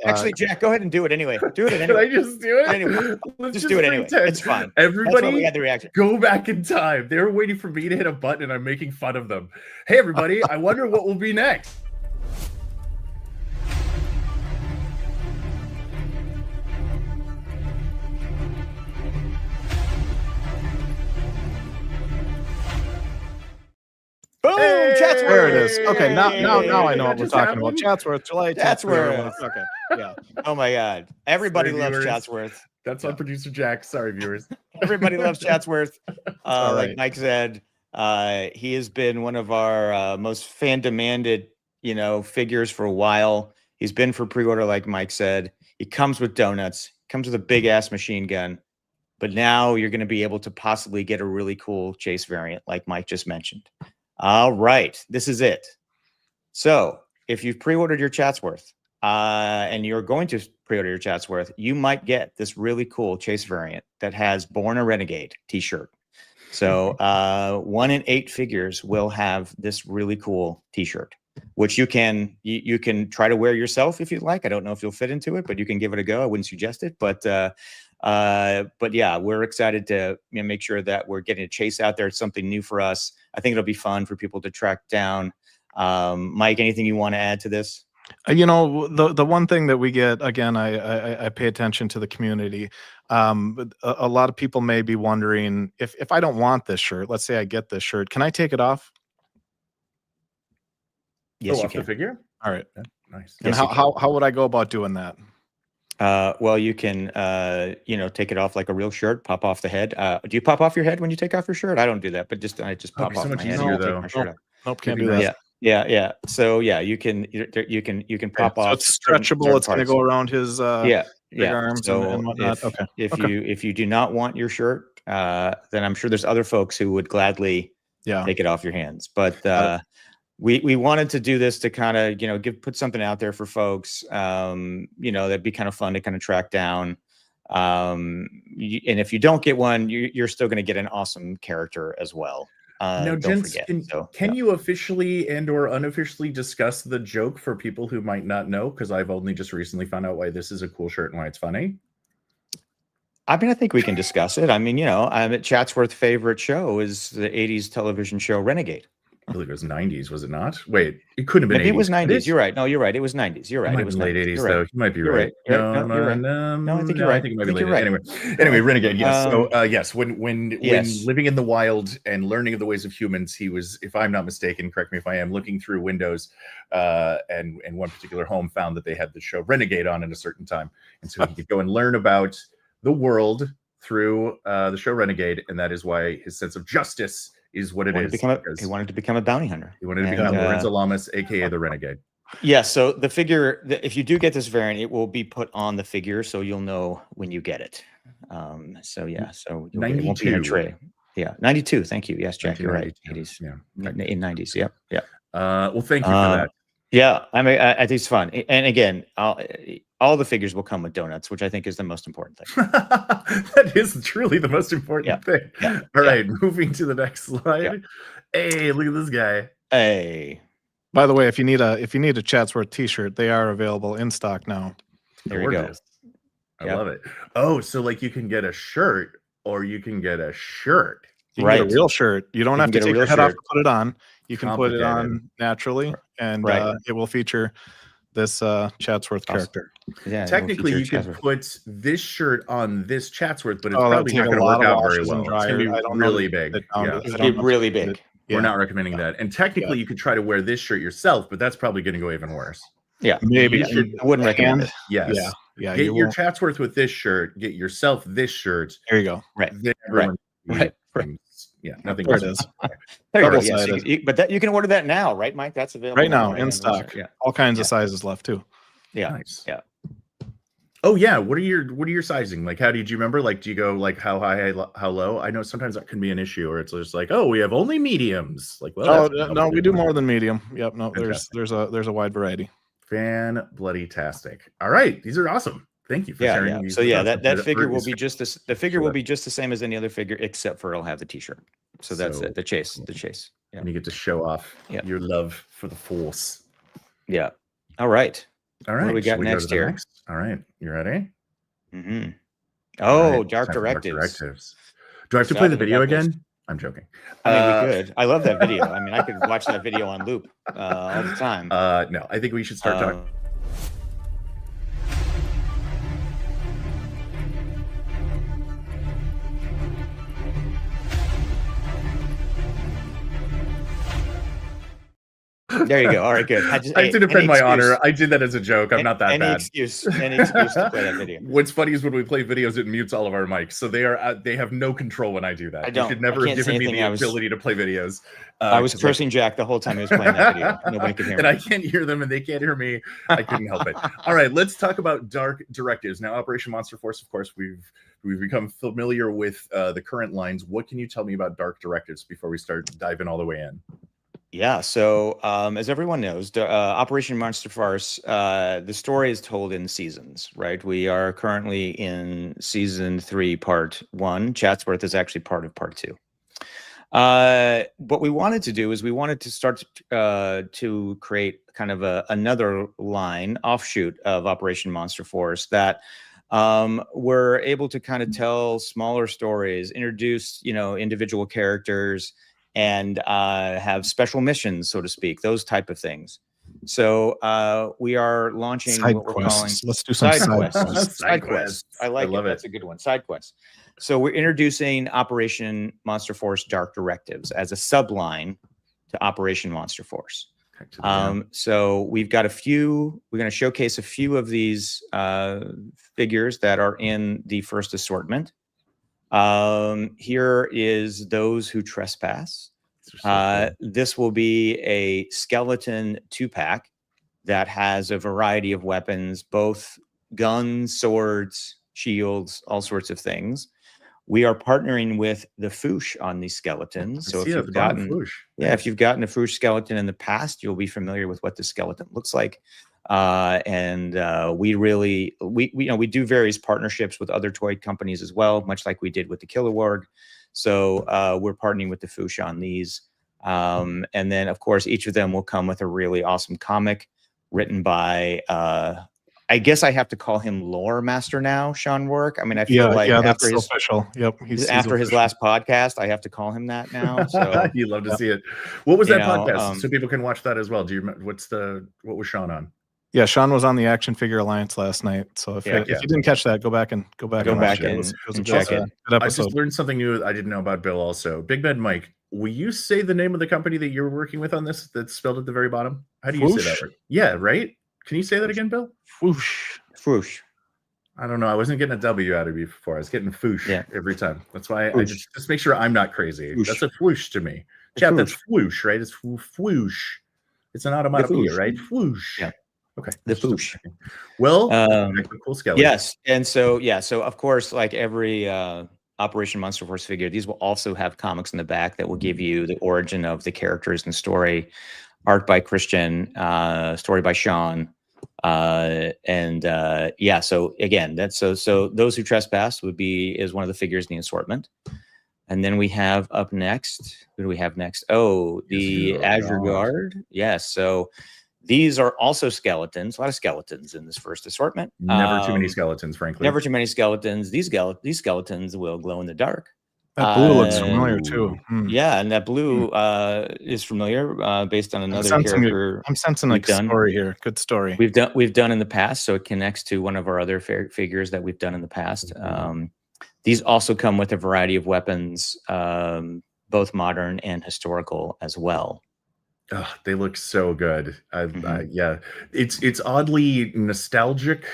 Actually, Jack, go ahead and do it anyway. Do it anyway. Can I just do it? Anyway, just do it anyway. It's fine. Everybody, we had the reaction. Go back in time. They were waiting for me to hit a button, and I'm making fun of them. Hey, everybody! I wonder what will be next. Boom! Hey! Chadzsworth. There it is. Okay, now I know what we're talking about. Chadzsworth, July 10th. Chadzsworth. Okay, yeah. Oh my God! Everybody Sorry, loves viewers. Chadzsworth. That's on producer Jack. Sorry, viewers. Everybody loves Chadzsworth. all Like right. Mike said, he has been one of our most fan demanded, figures for a while. He's been for pre-order, like Mike said. He comes with donuts, comes with a big ass machine gun. But now you're going to be able to possibly get a really cool chase variant, like Mike just mentioned. All right, this is it. So if you've pre-ordered your Chadzsworth and you're going to pre-order your Chadzsworth, you might get this really cool chase variant that has Born a Renegade t-shirt. So 1 in 8 figures will have this really cool t-shirt, which you can try to wear yourself if you'd like. I don't know if you'll fit into it, but you can give it a go. I wouldn't suggest it, but yeah, we're excited to make sure that we're getting a chase out there. It's something new for us. I think it'll be fun for people to track down. Mike, anything you want to add to this? You know, the one thing that we get, again, I pay attention to the community. But a lot of people may be wondering, if I don't want this shirt, let's say I get this shirt, can I take it off? Yes, you off can. the figure. All right. Yeah, nice. And Yes, how would I go about doing that? Well, you can, take it off like a real shirt, pop off the head. Do you pop off your head when you take off your shirt? I don't do that, but I just pop be off so my much head. easier, and take though. my shirt off. Nope, can't Maybe do that. nice. Yeah. So yeah, you can pop So off. it's stretchable. It's going to go around his big arms and whatnot. If you do not want your shirt, then I'm sure there's other folks who would gladly take it off your hands. But we wanted to do this to kind of put something out there for folks. That'd be kind of fun to kind of track down. And if you don't get one, you're still going to get an awesome character as well. Now, gents, can you officially and or unofficially discuss the joke for people who might not know? Because I've only just recently found out why this is a cool shirt and why it's funny. I mean, I think we can discuss it. I mean, Chadzsworth's favorite show is the 80s television show Renegade. I believe it was 90s, was it not? Wait, it couldn't have been Maybe 80s. it was 90s. You're right. No, you're right. It was 90s. You're right. It was late 80s, you're though. Right. You might be You're right. You're right. No, you're right. No, I think you're right. I think it might be late. Right. Anyway, Renegade. Yes. So yes, when living in the wild and learning of the ways of humans, he was, if I'm not mistaken, correct me if I am, looking through windows, and one particular home found that they had the show Renegade on at a certain time, and so he could go and learn about the world through the show Renegade, and that is why his sense of justice is what it is. He wanted to become a bounty hunter. He wanted to become Lorenzo Lamas, aka the Renegade. Yeah. So the figure, if you do get this variant, it will be put on the figure, so you'll know when you get it. So it won't be in a tray. Yeah, 92. Thank you. Yes, Jack, you're right. 80s. Yeah, in 90s. Yep. Yeah. Well, thank you for that. Yeah, I mean, I think it's fun. And again, all the figures will come with donuts, which I think is the most important thing. That is truly the most important thing. Yeah. All right, moving to the next slide. Yeah. Hey, look at this guy. Hey. By the way, if you need a Chadzsworth t-shirt, they are available in stock now. There you go. I love it. Oh, so like you can get a shirt or you can get a shirt. You can get a real shirt. You don't have to take your head off to put it on. You can put it on naturally, and it will feature this Chadzsworth character. Yeah, technically, you could put this shirt on this Chadzsworth, but it's probably not going to work out very well. It's going to be really big. It's going to be really big. We're not recommending that. And technically, you could try to wear this shirt yourself, but that's probably going to go even worse. Yeah, maybe. I wouldn't recommend it. Yes. Yeah. Get your Chadzsworth with this shirt. Get yourself this shirt. There you go. Right. Yeah, nothing. There it is. There you go. Yes, but you can order that now, right, Mike? That's available right now in stock. Yeah, all kinds of sizes left too. Yeah, nice. Yeah. Oh yeah, what are your sizing? Like, how did you remember? Like, do you go like how high, how low? I know sometimes that can be an issue, or it's just like, oh, we have only mediums. Like, well, no, we do more than medium. Yep, no, there's a wide variety. Fan bloody tastic. All right, these are awesome. Thank you for sharing. These. So that figure will be just this. The figure will be just the same as any other figure, except for it'll have the T-shirt. So that's it. The chase. Yeah. And you get to show off your love for the Force. Yeah. All right. What do we got next here? All right. You ready? Mm-hmm. Oh, Dark Directives. Do I have to play the video again? I'm joking. I mean, we could. I love that video. I mean, I could watch that video on loop all the time. No, I think we should start talking. There you go. All right, good. I have to defend my honor. I did that as a joke. I'm not that bad. Any excuse to play that video. What's funny is when we play videos, it mutes all of our mics, so they have no control when I do that. You should never have given me the ability to play videos. I was cursing Jack the whole time he was playing that video. Nobody could hear me. And I can't hear them, and they can't hear me. I couldn't help it. All right, let's talk about Dark Directives. Now, Operation Monster Force, of course, we've become familiar with the current lines. What can you tell me about Dark Directives before we start diving all the way in? Yeah, so as everyone knows, Operation Monster Farce, the story is told in seasons, right? We are currently in season 3, part 1. Chadzsworth is actually part of part 2. What we wanted to do is we wanted to start to create kind of another line, offshoot of Operation Monster Force that we're able to kind of tell smaller stories, introduce, individual characters, and have special missions, so to speak, those type of things. So we are launching side what we're quests. calling Let's do some side quests. Side quests. I love it. That's a good one. Side quests. So we're introducing Operation Monster Force Dark Directives as a subline to Operation Monster Force. So we've got we're going to showcase a few of these figures that are in the first assortment. Here is Those Who Trespass. This will be a skeleton 2-pack that has a variety of weapons, both guns, swords, shields, all sorts of things. We are partnering with the Foosh on these skeletons. So if you've gotten a Foosh skeleton in the past, you'll be familiar with what the skeleton looks like. We do various partnerships with other toy companies as well, much like we did with the Kilowog. So we're partnering with the Foosh on these. And then, of course, each of them will come with a really awesome comic written by, I guess I have to call him Lore Master now, Sean Work. I mean, I feel like that's official. Yep. After his last podcast, I have to call him that now. So you'd love to see it. What was that podcast? So people can watch that as well. Do you remember what was Sean on? Yeah, Sean was on the Action Figure Alliance last night. So if you didn't catch that, go back and check it. I just learned something new I didn't know about Bill also. BigBadMike, will you say the name of the company that you're working with on this that's spelled at the very bottom? How do you say that word? Yeah, right? Can you say that again, Bill? Foosh. I don't know. I wasn't getting a W out of you before. I was getting foosh every time. That's why I just make sure I'm not crazy. Foosh. That's a foosh to me. Chat, that's foosh, right? It's foosh. It's an onomatopoeia, right? Foosh. Yeah. Okay. The Foosh. Well, cool skeleton. Yes. And so of course, like every Operation Monster Force figure, these will also have comics in the back that will give you the origin of the characters and story. Art by Christian, story by Sean. So again, that's so Those Who Trespass is one of the figures in the assortment. And then we have up next, who do we have next? Oh, the Azure Guard. Yes. So these are also skeletons, a lot of skeletons in this first assortment. Never too many skeletons, frankly. Never too many skeletons. These skeletons will glow in the dark. That blue looks familiar too. Yeah, and that blue is familiar based on another character. I'm sensing a story here. Good story. We've done in the past, so it connects to one of our other figures that we've done in the past. These also come with a variety of weapons, both modern and historical as well. Oh, they look so good. It's oddly nostalgic.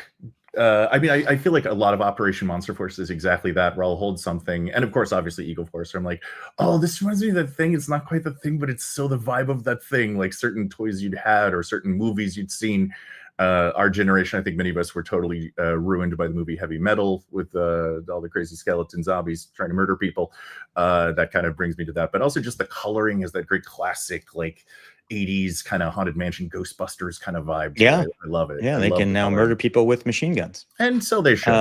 I feel like a lot of Operation Monster Force is exactly that, where I'll hold something, and of course, obviously, Eagle Force. I'm like, oh, this reminds me of that thing. It's not quite the thing, but it's still the vibe of that thing, like certain toys you'd had or certain movies you'd seen. Our generation, I think many of us were totally ruined by the movie Heavy Metal with all the crazy skeleton zombies trying to murder people. That kind of brings me to that, but also just the coloring is that great classic, like 80s kind of Haunted Mansion Ghostbusters kind of vibe. Yeah, I love it. Yeah, they can now murder people with machine guns, and so they should.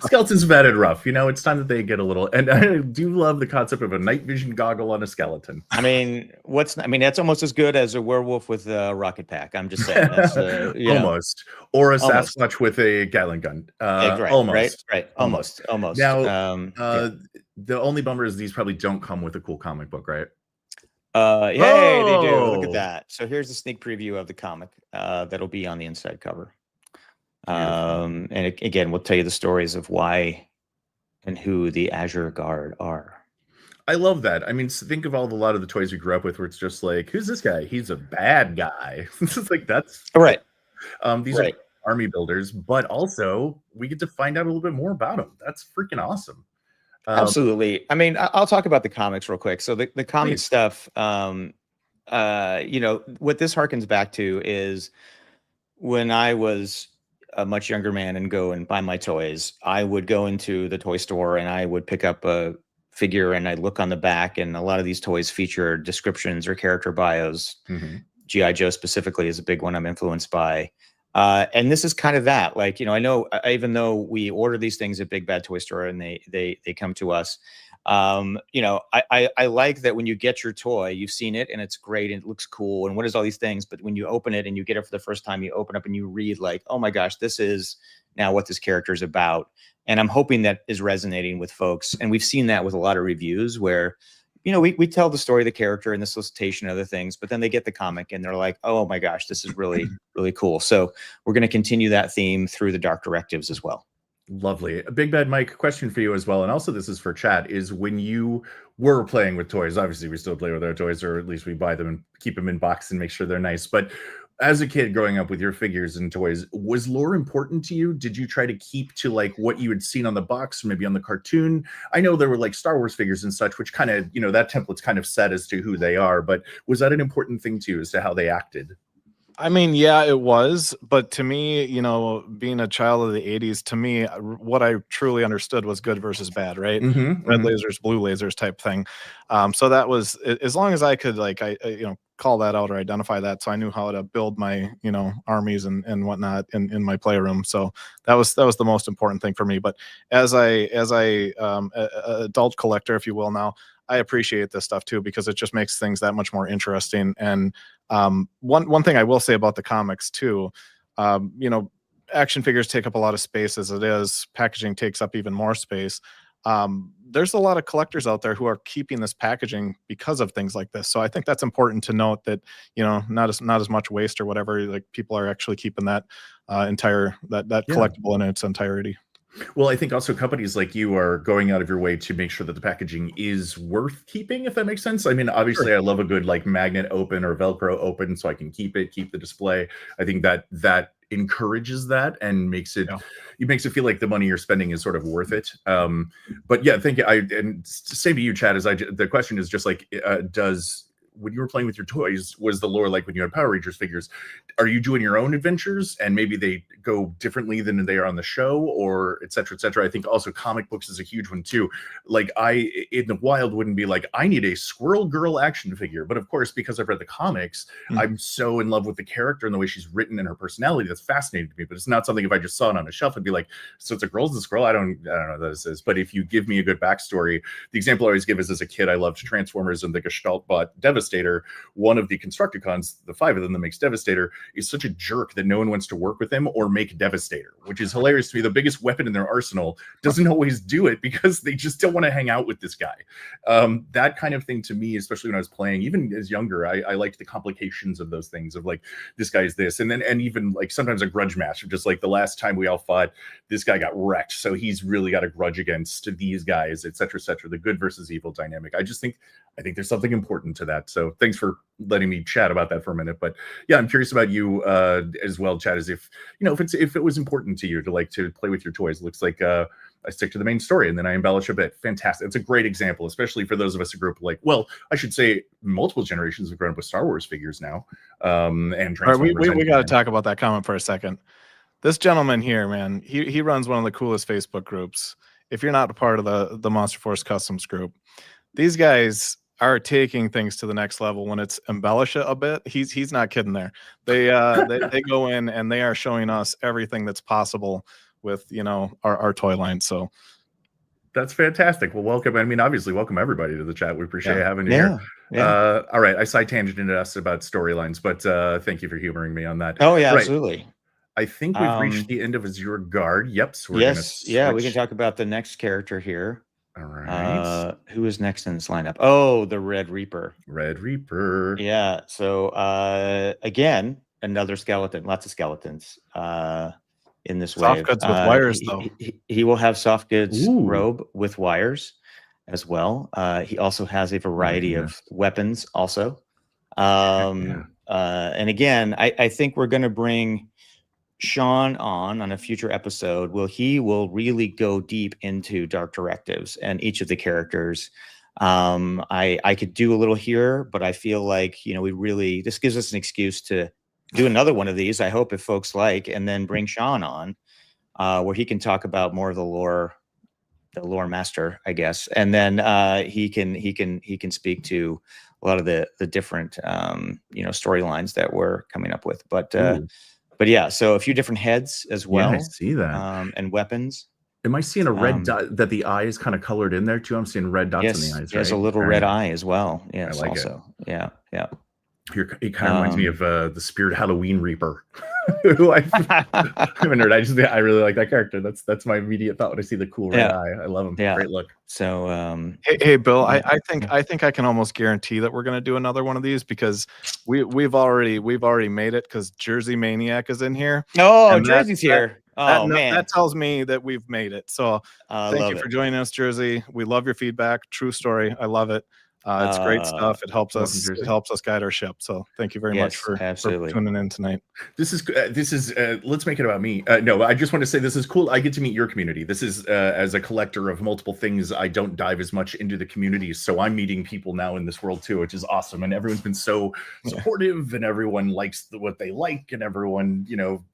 Skeletons have had it rough. It's time that they get a little. And I do love the concept of a night vision goggle on a skeleton. I mean, that's almost as good as a werewolf with a rocket pack. I'm just saying. That's, almost, or a Sasquatch with a Gatling gun. Almost, right. Almost. Now, the only bummer is these probably don't come with a cool comic book, right? They do. Look at that. So here's a sneak preview of the comic that'll be on the inside cover. And again, we'll tell you the stories of why and who the Azure Guard are. I love that. I mean, think of a lot of the toys we grew up with where it's just like, who's this guy? He's a bad guy. It's like, that's Right. these are army builders, but also we get to find out a little bit more about them. That's freaking awesome. Absolutely. I mean, I'll talk about the comics real quick. So the comic Please. stuff, you know, what this harkens back to is when I was a much younger man and go and buy my toys, I would go into the toy store and I would pick up a figure and I'd look on the back, and a lot of these toys feature descriptions or character bios. G.I. Joe specifically is a big one I'm influenced by. And this is kind of that, like, you know, I know even though we order these things at Big Bad Toy Store and they come to us, you know, I like that when you get your toy, you've seen it and it's great and it looks cool and what is all these things, but when you open it and you get it for the first time, you open up and you read like, oh my gosh, this is now what this character is about. And I'm hoping that is resonating with folks. And we've seen that with a lot of reviews where, you know, we tell the story of the character and the solicitation and other things, but then they get the comic and they're like, oh my gosh, this is really, really cool. So we're going to continue that theme through the Dark Directives as well. Lovely. A Big Bad Mike question for you as well. And also this is for chat, is when you were playing with toys, obviously we still play with our toys, or at least we buy them and keep them in box and make sure they're nice. But as a kid growing up with your figures and toys, was lore important to you? Did you try to keep to like what you had seen on the box or maybe on the cartoon? I know there were like Star Wars figures and such, which kind of, you know, that template's kind of set as to who they are, but was that an important thing to you as to how they acted? I mean, yeah, it was. But to me, you know, being a child of the 80s, to me, what I truly understood was good versus bad, right? Red lasers, blue lasers type thing. So that was, as long as I could, like, you know, call that out or identify that. So I knew how to build my, you know, armies and whatnot in my playroom. So that was the most important thing for me. But as a adult collector, if you will, now, I appreciate this stuff too, because it just makes things that much more interesting. And one thing I will say about the comics too, you know, action figures take up a lot of space as it is. Packaging takes up even more space. There's a lot of collectors out there who are keeping this packaging because of things like this. So I think that's important to note, that, you know, not as much waste or whatever. Like, people are actually keeping that collectible in its entirety. Well, I think also companies like you are going out of your way to make sure that the packaging is worth keeping, if that makes sense. I mean, obviously, I love a good like magnet open or Velcro open so I can keep the display. I think that encourages that and makes it feel like the money you're spending is sort of worth it. But yeah, thank you. And same to you, Chad. The question is just like, when you were playing with your toys, was the lore like when you had Power Rangers figures? Are you doing your own adventures and maybe they go differently than they are on the show, or et cetera, et cetera? I think also comic books is a huge one too. Like, I in the wild wouldn't be like, I need a Squirrel Girl action figure. But of course, because I've read the comics, I'm so in love with the character and the way she's written and her personality. That's fascinating to me. But it's not something, if I just saw it on a shelf, I'd be like, so it's a girl's and squirrel? I don't know what this is. But if you give me a good backstory, the example I always give is, as a kid, I loved Transformers and the Gestalt bot Devastator. One of the Constructicons, the 5 of them that makes Devastator, is such a jerk that no one wants to work with him or make Devastator, which is hilarious to me. The biggest weapon in their arsenal doesn't always do it because they just don't want to hang out with this guy. That kind of thing to me, especially when I was playing, even as younger, I liked the complications of those things, of like, this guy's this, and even like sometimes a grudge match of just like, the last time we all fought, this guy got wrecked, so he's really got a grudge against these guys, et cetera, the good versus evil dynamic. I think there's something important to that. So thanks for letting me chat about that for a minute. But yeah, I'm curious about you as well, Chad, as if, you know, if it was important to you to like to play with your toys. It looks like I stick to the main story and then I embellish a bit. Fantastic. It's a great example, especially for those of us who grew up like, well, I should say multiple generations have grown up with Star Wars figures now. And Transformers. Right, we got to talk about that comment for a second. This gentleman here, man, he runs one of the coolest Facebook groups. If you're not a part of the Monster Force Customs group, these guys are taking things to the next level. When it's embellish a bit, he's not kidding there. They go in and they are showing us everything that's possible with, you know, our toy line. So that's fantastic. Well, welcome. I mean, obviously, welcome everybody to the chat. We appreciate having you here. Yeah. All right, I side tangented us about storylines, but thank you for humoring me on that. Oh yeah, right. Absolutely. I think we've reached the end of Azure Guard. Yep. So we're we can talk about the next character here. All right. Who is next in this lineup? Oh, the Red Reaper. Red Reaper. Yeah. So again, another skeleton. Lots of skeletons in this wave. Soft goods with wires, though. He will have soft goods robe with wires. as well. He also has a variety of weapons also. And again, I think we're going to bring Sean on a future episode. He will really go deep into Dark Directives and each of the characters. I could do a little here, but I feel like, this gives us an excuse to do another one of these. I hope if folks like, and then bring Sean on, where he can talk about more of the lore master, I guess. And then he can speak to a lot of the different, storylines that we're coming up with. But yeah, so a few different heads as well. Yeah, I see that. And weapons. Am I seeing a red dot that the eye is kind of colored in there too? I'm seeing red dots in the eyes. There's a little red eye as well. Yes, I like also. It. Yeah. It kind of reminds me of the Spirit Halloween Reaper. Who I'm a nerd. I really like that character. That's my immediate thought when I see the cool red eye. I love him. Yeah. Great look. So hey Bill, I think I can almost guarantee that we're gonna do another one of these because we've already made it because Jersey Maniac is in here. Oh, Jersey's here. Man, that tells me that we've made it. So thank you for joining us, Jersey. We love your feedback. True story. I love it. It's great stuff. It helps us. It helps us guide our ship. So thank you very much for tuning in tonight. This is let's make it about me. No, I just want to say this is cool. I get to meet your community. This is as a collector of multiple things. I don't dive as much into the community, so I'm meeting people now in this world too, which is awesome. And everyone's been so supportive, and everyone likes what they like, and everyone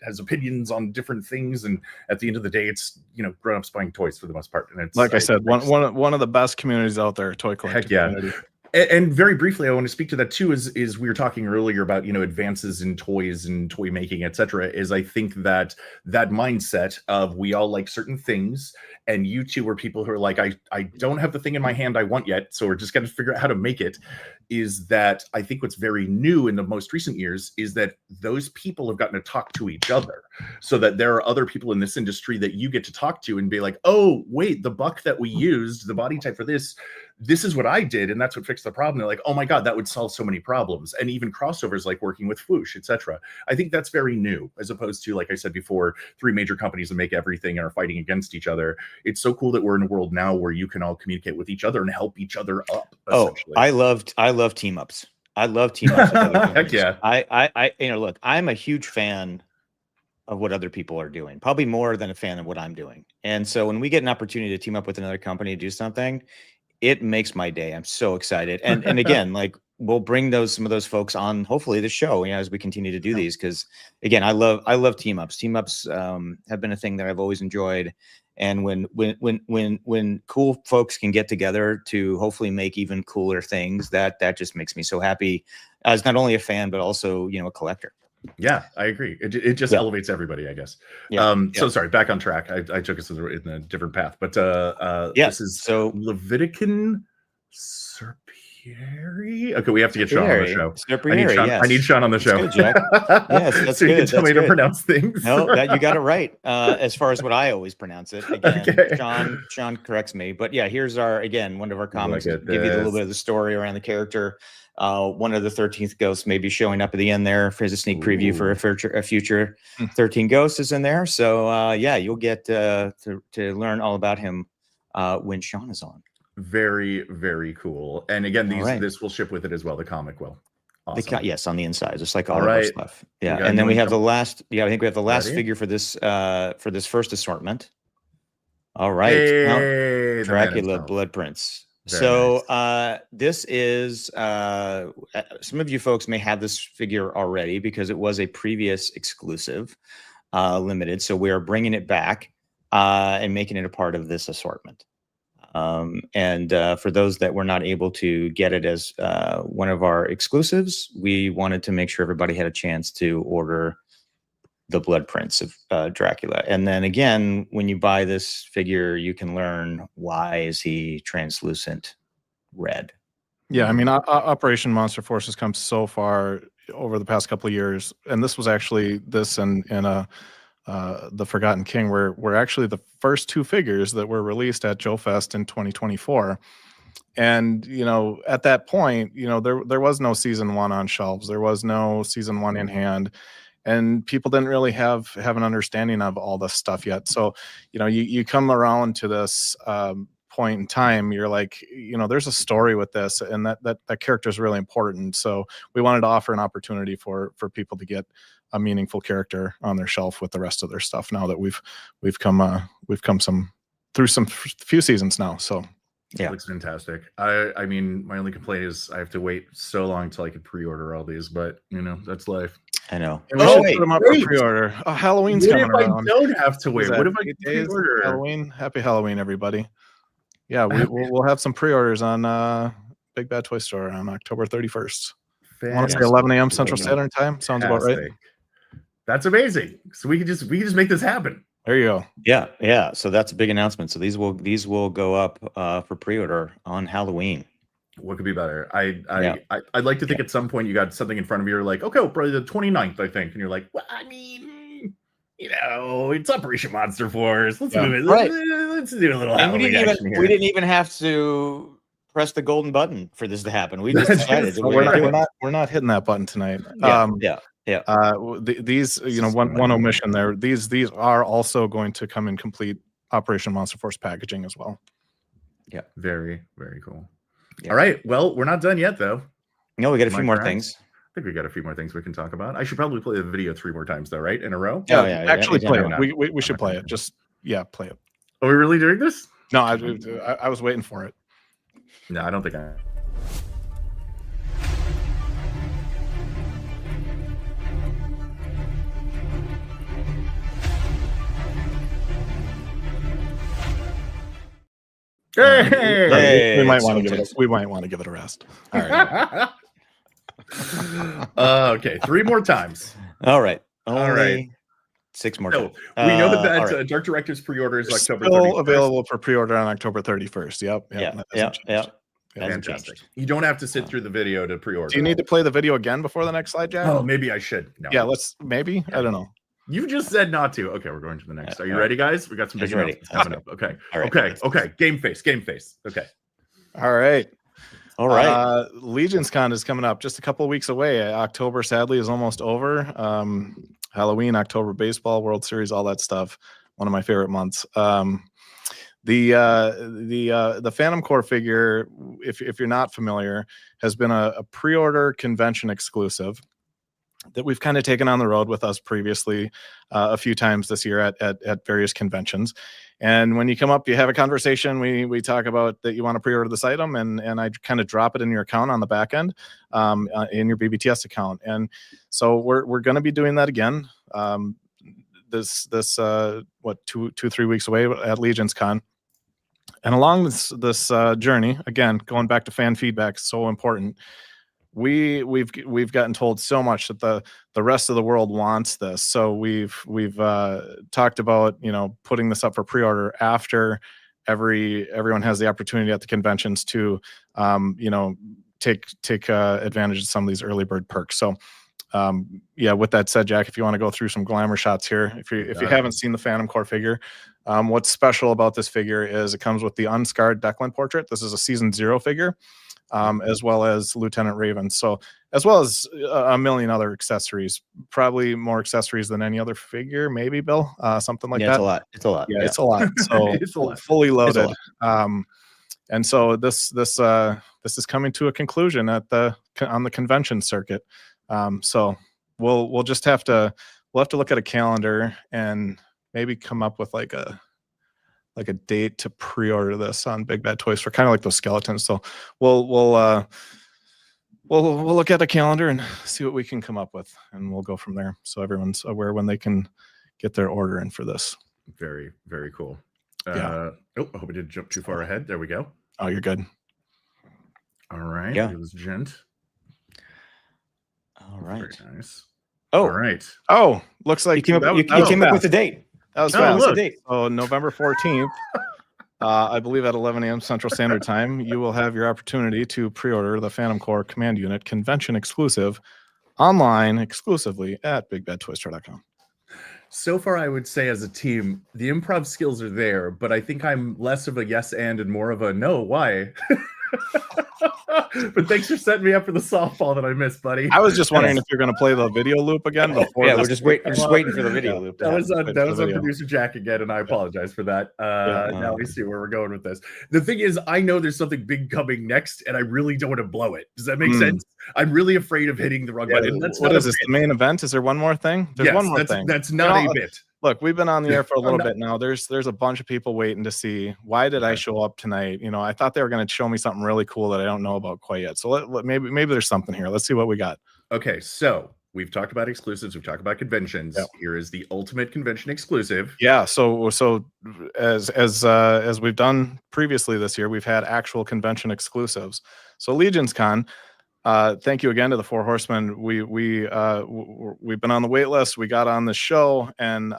has opinions on different things. And at the end of the day, it's grown-ups buying toys for the most part. And it's like I said, one of the best communities out there, toy collecting community. And very briefly, I want to speak to that too. Is we were talking earlier about advances in toys and toy making, etc. Is I think that mindset of we all like certain things, and you two are people who are like, I don't have the thing in my hand I want yet, so we're just going to figure out how to make it. Is that I think what's very new in the most recent years is that those people have gotten to talk to each other, so that there are other people in this industry that you get to talk to and be like, oh wait, the buck that we used, the body type for this is what I did, and that's what fixed the problem. They're like, oh my god, that would solve so many problems. And even crossovers like working with Whoosh, etc. I think that's very new, as opposed to, like I said before, 3 major companies that make everything and are fighting against each other. It's so cool that we're in a world now where you can all communicate with each other and help each other up. I love team ups. I love team ups. Heck yeah. I look, I'm a huge fan of what other people are doing, probably more than a fan of what I'm doing. And so when we get an opportunity to team up with another company to do something, it makes my day. I'm so excited. And again, like we'll bring some of those folks on, hopefully the show, as we continue to do these. Cause again, I love team ups. Team ups have been a thing that I've always enjoyed. And when cool folks can get together to hopefully make even cooler things, that just makes me so happy as not only a fan, but also, a collector. Yeah, I agree. It just elevates everybody, I guess. So sorry, back on track. I took us in a different path, but this is Levitican Serpieri. Okay, we have to get Sean on the show. I need Sean on the show. Good, Jack. Yes, that's so you good. can tell me to pronounce things. No, that you got it right. As far as what I always pronounce it. Again, Sean corrects me. But yeah, here's one of our comics. Give you a little bit of the story around the character. One of the 13th ghosts may be showing up at the end there as a sneak preview for a future 13 ghosts is in there. So you'll get to learn all about him when Sean is on. Very, very cool. And again, this will ship with it as well. The comic will. Awesome. Yes, on the inside, just like all of our stuff. Yeah, and then we have the last. Yeah, I think we have the last figure for this first assortment. All right, hey, Dracula Blood Prince. So this is some of you folks may have this figure already because it was a previous exclusive limited. So we are bringing it back and making it a part of this assortment. And for those that were not able to get it as one of our exclusives, we wanted to make sure everybody had a chance to order the Blood Prince of Dracula. And then again, when you buy this figure, you can learn why is he translucent red. Yeah, I mean, Operation Monster Force has come so far over the past couple of years, and this was actually the Forgotten King were actually the first 2 figures that were released at Joe Fest in 2024. And at that point, there was no season 1 on shelves, there was no season 1 in hand, and people didn't really have an understanding of all this stuff yet. So you come around to this point in time, you're like, there's a story with this, and that character is really important. So we wanted to offer an opportunity for people to get a meaningful character on their shelf with the rest of their stuff. Now that we've come through some few seasons now. So yeah, it looks fantastic. I mean, my only complaint is I have to wait so long till I can pre-order all these, but that's life. I know. And we should put them up for pre-order. Oh, Halloween's coming around. I don't have to wait? What if I pre-order? Halloween? Happy Halloween, everybody. Yeah, we'll have some pre-orders on Big Bad Toy Store on October 31st. I want to say 11 a.m. Central Standard Time. Sounds about right. That's amazing. So we can just make this happen. There you go. Yeah. So that's a big announcement. So these will go up for pre-order on Halloween. What could be better? I'd like to think at some point you got something in front of you. You're like, okay, probably the 29th, I think, and you're like, well, I mean, it's Operation Monster Force. Let's move it. Right. Let's do a little. And we didn't even have to press the golden button for this to happen. We just decided we're not hitting that button tonight. These, one omission there. These are also going to come in complete Operation Monster Force packaging as well. Yeah. Very, very cool. Yeah. All right. Well, we're not done yet, though. No, we got a few more things. I think we got a few more things we can talk about. I should probably play the video 3 more times, though, right? In a row? Yeah, actually play it. We should play it. Just, play it. Are we really doing this? No, I was waiting for it. No, I don't think I... Hey, we might want to give it a rest. All right. Okay, 3 more times. All right. All right. 6 more. So we know that Dark Directives pre-order is October 31st. Available for pre-order on October 31st. Yep. Fantastic. You don't have to sit through the video to pre-order. Do you need to play the video again before the next slide, Jack? Oh, maybe I should. No. Yeah, maybe. I don't know. You just said not to. Okay, we're going to the next. Are you ready, guys? We got some big announcements coming up. Okay. Okay. Game face. Okay. All right. Legion's Con is coming up just a couple of weeks away. October, sadly, is almost over. Halloween, October baseball, World Series, all that stuff. One of my favorite months. The Phantom Core figure, if you're not familiar, has been a pre-order convention exclusive that we've kind of taken on the road with us previously a few times this year at various conventions. And when you come up, you have a conversation. We talk about that you want to pre-order this item, and I kind of drop it in your account on the back end, in your BBTS account. And so we're going to be doing that again. This 2-3 weeks away at Legion's Con. And along this journey, again, going back to fan feedback, so important. We've gotten told so much that the rest of the world wants this. So we've talked about putting this up for pre-order after everyone has the opportunity at the conventions to take advantage of some of these early bird perks. So with that said, Jack, if you want to go through some glamour shots here, if you haven't seen the Phantom Core figure, what's special about this figure is it comes with the unscarred Declan portrait. This is a season 0 figure. As well as Lieutenant Raven. So as well as a million other accessories, probably more accessories than any other figure, maybe, Bill, something like that. It's a lot. Yeah, it's a lot. So it's a lot. Fully loaded. And so this is coming to a conclusion on the convention circuit. So we'll have to look at a calendar and maybe come up with like a date to pre-order this on Big Bad Toys for kind of like those skeletons. So we'll look at the calendar and see what we can come up with, and we'll go from there. So everyone's aware when they can get their order in for this. Very, very cool. I hope I didn't jump too far ahead. There we go. Oh, you're good. All right. Yeah. It was gent. All right. Very nice. Oh, all right. Oh, looks like you came up with the date. That was fast. So November 14th, I believe at 11 a.m. Central Standard Time, you will have your opportunity to pre-order the Phantom Core Command Unit convention exclusive online exclusively at BigBadToyStore.com. So far, I would say as a team, the improv skills are there, but I think I'm less of a yes and more of a no. Why? But thanks for setting me up for the softball that I missed, buddy. I was just wondering if you're going to play the video loop again before. Yeah, we're just waiting for the video loop. That was on producer Jack again, and I apologize for that. Now we see where we're going with this. The thing is, I know there's something big coming next, and I really don't want to blow it. Does that make sense? I'm really afraid of hitting the wrong button. What is this? The main event? Is there one more thing? There's one more thing. That's not a bit. Look, we've been on the air for a little bit now. There's a bunch of people waiting to see, why did I show up tonight? You know, I thought they were going to show me something really cool that I don't know about quite yet. So maybe there's something here. Let's see what we got. Okay, so we've talked about exclusives. We've talked about conventions. Yep. Here is the ultimate convention exclusive. Yeah. So as we've done previously this year, we've had actual convention exclusives. So Legions Con. Thank you again to the Four Horsemen. We've been on the wait list. We got on the show, and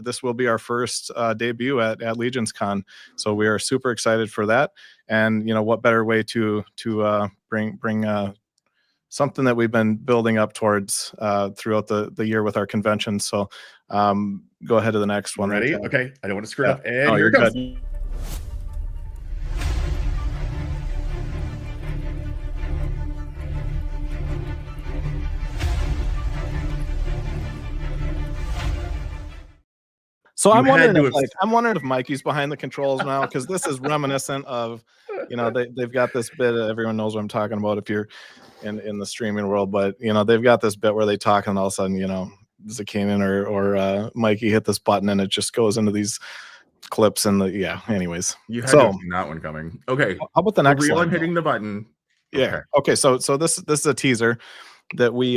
this will be our first debut at Legions Con. So we are super excited for that. And you know, what better way to bring something that we've been building up towards throughout the year with our conventions. So go ahead to the next one. Ready? Okay. I don't want to screw it up. And here it comes. Good. So I'm wondering if Mikey's behind the controls now, because this is reminiscent of, you know, they've got this bit. Everyone knows what I'm talking about if you're in the streaming world, but you know, they've got this bit where they talk and all of a sudden, you know, Zakanin or Mikey hit this button and it just goes into these clips and anyways. You had to see that one coming. Okay. How about the next one? I'm hitting the button. Yeah. Okay. So this is a teaser that we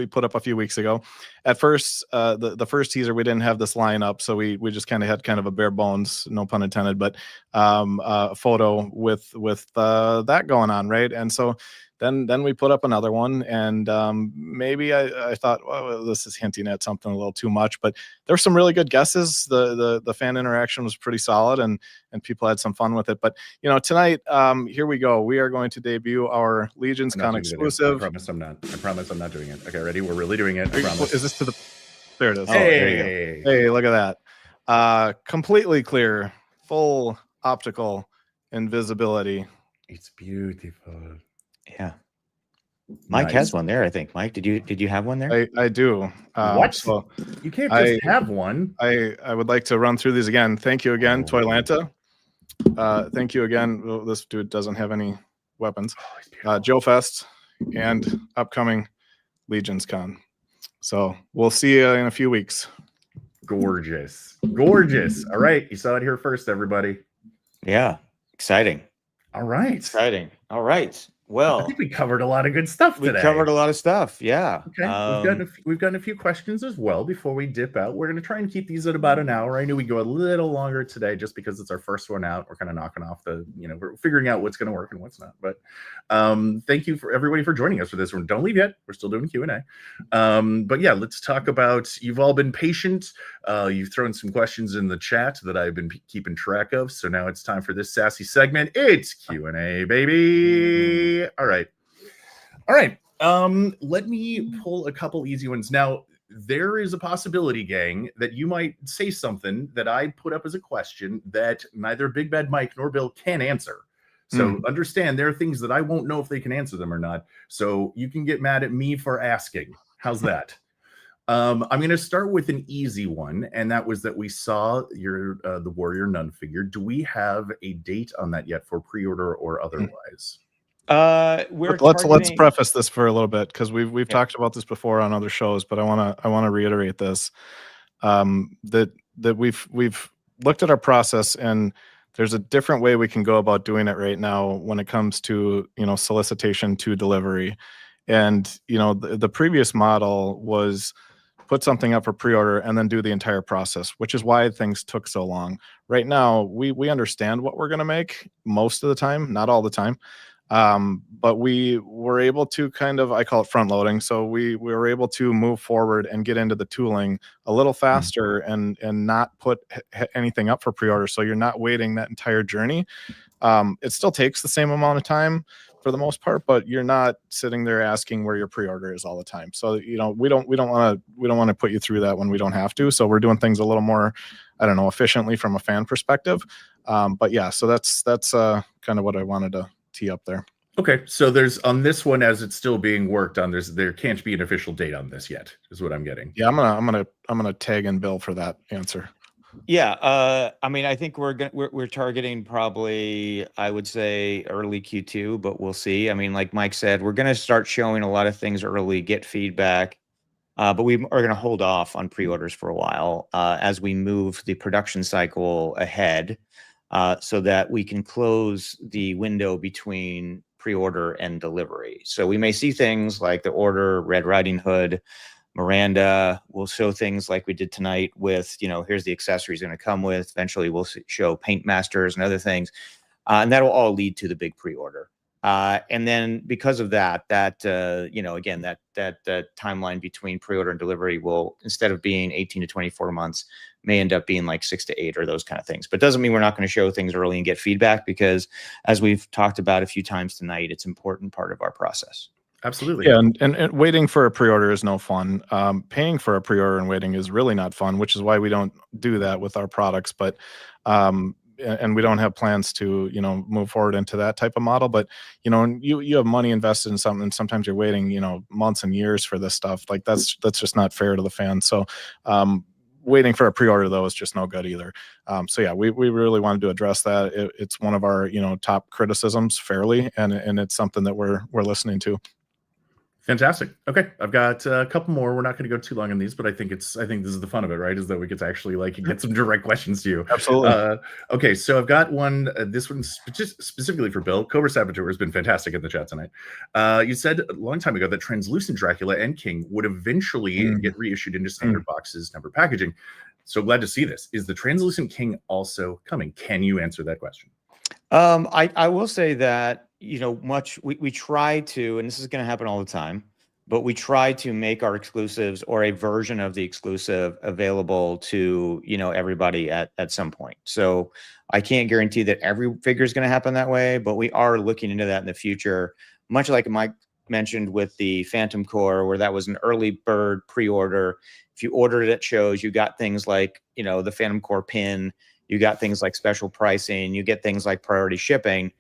put up a few weeks ago. At first, the first teaser, we didn't have this line up, so we just kind of had kind of a bare bones, no pun intended, but a photo with that going on, right? And so then we put up another one, and maybe I thought, well, this is hinting at something a little too much, but there were some really good guesses. The fan interaction was pretty solid, and people had some fun with it. But you know, tonight, here we go. We are going to debut our Legions Con exclusive. I promise I'm not doing it. Okay, ready? We're really doing it. I promise. Is this to the? There it is. Hey, hey, look at that. Completely clear, full optical invisibility. It's beautiful. Yeah. Mike has one there, I think. Mike, did you have one there? I do. What? So you can't just have one. I would like to run through these again. Thank you again, Toylanta. Thank you again. Well, this dude doesn't have any weapons. Joe Fest and upcoming Legions Con. So we'll see you in a few weeks. Gorgeous. Gorgeous. All right. You saw it here first, everybody. Yeah. Exciting. All right. Exciting. All right. Well, I think we covered a lot of good stuff today. We covered a lot of stuff. Yeah. Okay. We've gotten a few questions as well before we dip out. We're going to try and keep these at about an hour. I knew we go a little longer today just because it's our first one out. We're kind of knocking off we're figuring out what's going to work and what's not. But thank you for everybody for joining us for this one. Don't leave yet. We're still doing Q&A. But yeah, let's talk about, you've all been patient. You've thrown some questions in the chat that I've been keeping track of. So now it's time for this sassy segment. It's Q&A, baby. All right. Let me pull a couple easy ones. Now, there is a possibility, gang, that you might say something that I put up as a question that neither BigBadMike nor Bill can answer. So understand there are things that I won't know if they can answer them or not. So you can get mad at me for asking. How's that? I'm going to start with an easy one, and that was that we saw the Warrior Nun figure. Do we have a date on that yet for pre-order or otherwise? Let's preface this for a little bit, because we've talked about this before on other shows, but I want to reiterate this, that we've looked at our process, and there's a different way we can go about doing it right now when it comes to solicitation to delivery. And the previous model was put something up for pre-order and then do the entire process, which is why things took so long. Right now, we understand what we're going to make most of the time, not all the time. But we were able to I call it front loading. So we were able to move forward and get into the tooling a little faster and not put anything up for pre-order. So you're not waiting that entire journey. It still takes the same amount of time for the most part, but you're not sitting there asking where your pre-order is all the time. So, we don't want to put you through that when we don't have to. So we're doing things a little more, efficiently from a fan perspective. But yeah, so that's kind of what I wanted to tee up there. Okay, so there's on this one as it's still being worked on. There can't be an official date on this yet, is what I'm getting. Yeah, I'm gonna tag in Bill for that answer. Yeah, I mean, I think we're targeting probably, I would say, early Q2, but we'll see. I mean, like Mike said, we're gonna start showing a lot of things early, get feedback, but we are gonna hold off on pre-orders for a while as we move the production cycle ahead, so that we can close the window between pre-order and delivery. So we may see things like the order, Red Riding Hood, Miranda. We'll show things like we did tonight with, here's the accessories going to come with. Eventually, we'll show Paint Masters and other things. And that will all lead to the big pre-order. And then because of that, again, that timeline between pre-order and delivery will, instead of being 18 to 24 months, may end up being like 6 to 8 or those kind of things. But doesn't mean we're not going to show things early and get feedback, because as we've talked about a few times tonight, it's an important part of our process. Absolutely. Yeah, and waiting for a pre-order is no fun. Paying for a pre-order and waiting is really not fun, which is why we don't do that with our products. But and we don't have plans to move forward into that type of model. But you have money invested in something, and sometimes you're waiting months and years for this stuff. Like that's just not fair to the fans. So waiting for a pre-order though is just no good either. So yeah, we really wanted to address that. It's one of our top criticisms, fairly, and it's something that we're listening to. Fantastic. Okay, I've got a couple more. We're not going to go too long on these, but I think this is the fun of it, right? Is that we get to actually get some direct questions to you. Absolutely. Okay, so I've got one. This one's specifically for Bill. Cobra Saboteur has been fantastic in the chat tonight. You said a long time ago that Translucent Dracula and King would eventually get reissued into standard boxes, number packaging. So glad to see this. Is the Translucent King also coming? Can you answer that question? I will say that we try to, and this is going to happen all the time, but we try to make our exclusives or a version of the exclusive available to everybody at some point. So I can't guarantee that every figure is going to happen that way, but we are looking into that in the future, much like Mike mentioned with the Phantom Core, where that was an early bird pre-order. If you ordered it at shows, you got things like the Phantom Core pin, you got things like special pricing, you get things like priority shipping.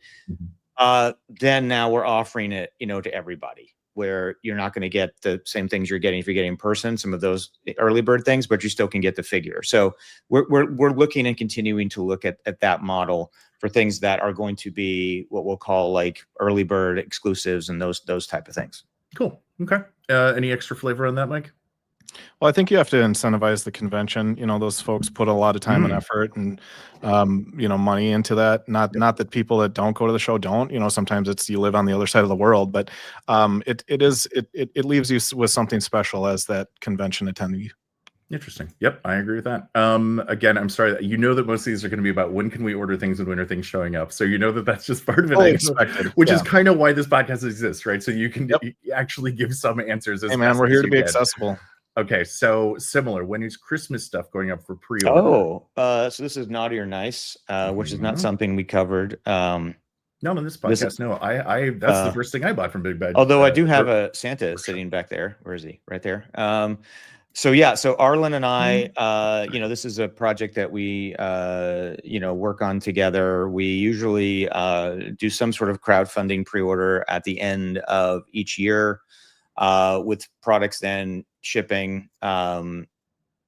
Then now we're offering it, to everybody, where you're not going to get the same things you're getting if you're getting in person, some of those early bird things, but you still can get the figure. So we're looking and continuing to look at that model for things that are going to be what we'll call like early bird exclusives and those type of things. Cool. Okay. Any extra flavor on that, Mike? Well, I think you have to incentivize the convention. Those folks put a lot of time and effort and money into that. Not that people that don't go to the show don't. Sometimes it's you live on the other side of the world, but it leaves you with something special as that convention attendee. Interesting. Yep, I agree with that. Again, I'm sorry that that most of these are going to be about when can we order things and when are things showing up. So that's just part of it, which is kind of why this podcast exists, right? So you can actually give some answers. Hey man, we're here to be accessible. Okay, so similar. When is Christmas stuff going up for pre-order? So this is Naughty or Nice, which is not something we covered. No, on this podcast, no. I that's the first thing I bought from Big Bad. Although I do have a Santa sitting back there. Where is he? Right there. So Arlen and I, this is a project that we, work on together. We usually do some sort of crowdfunding pre-order at the end of each year, with products then shipping,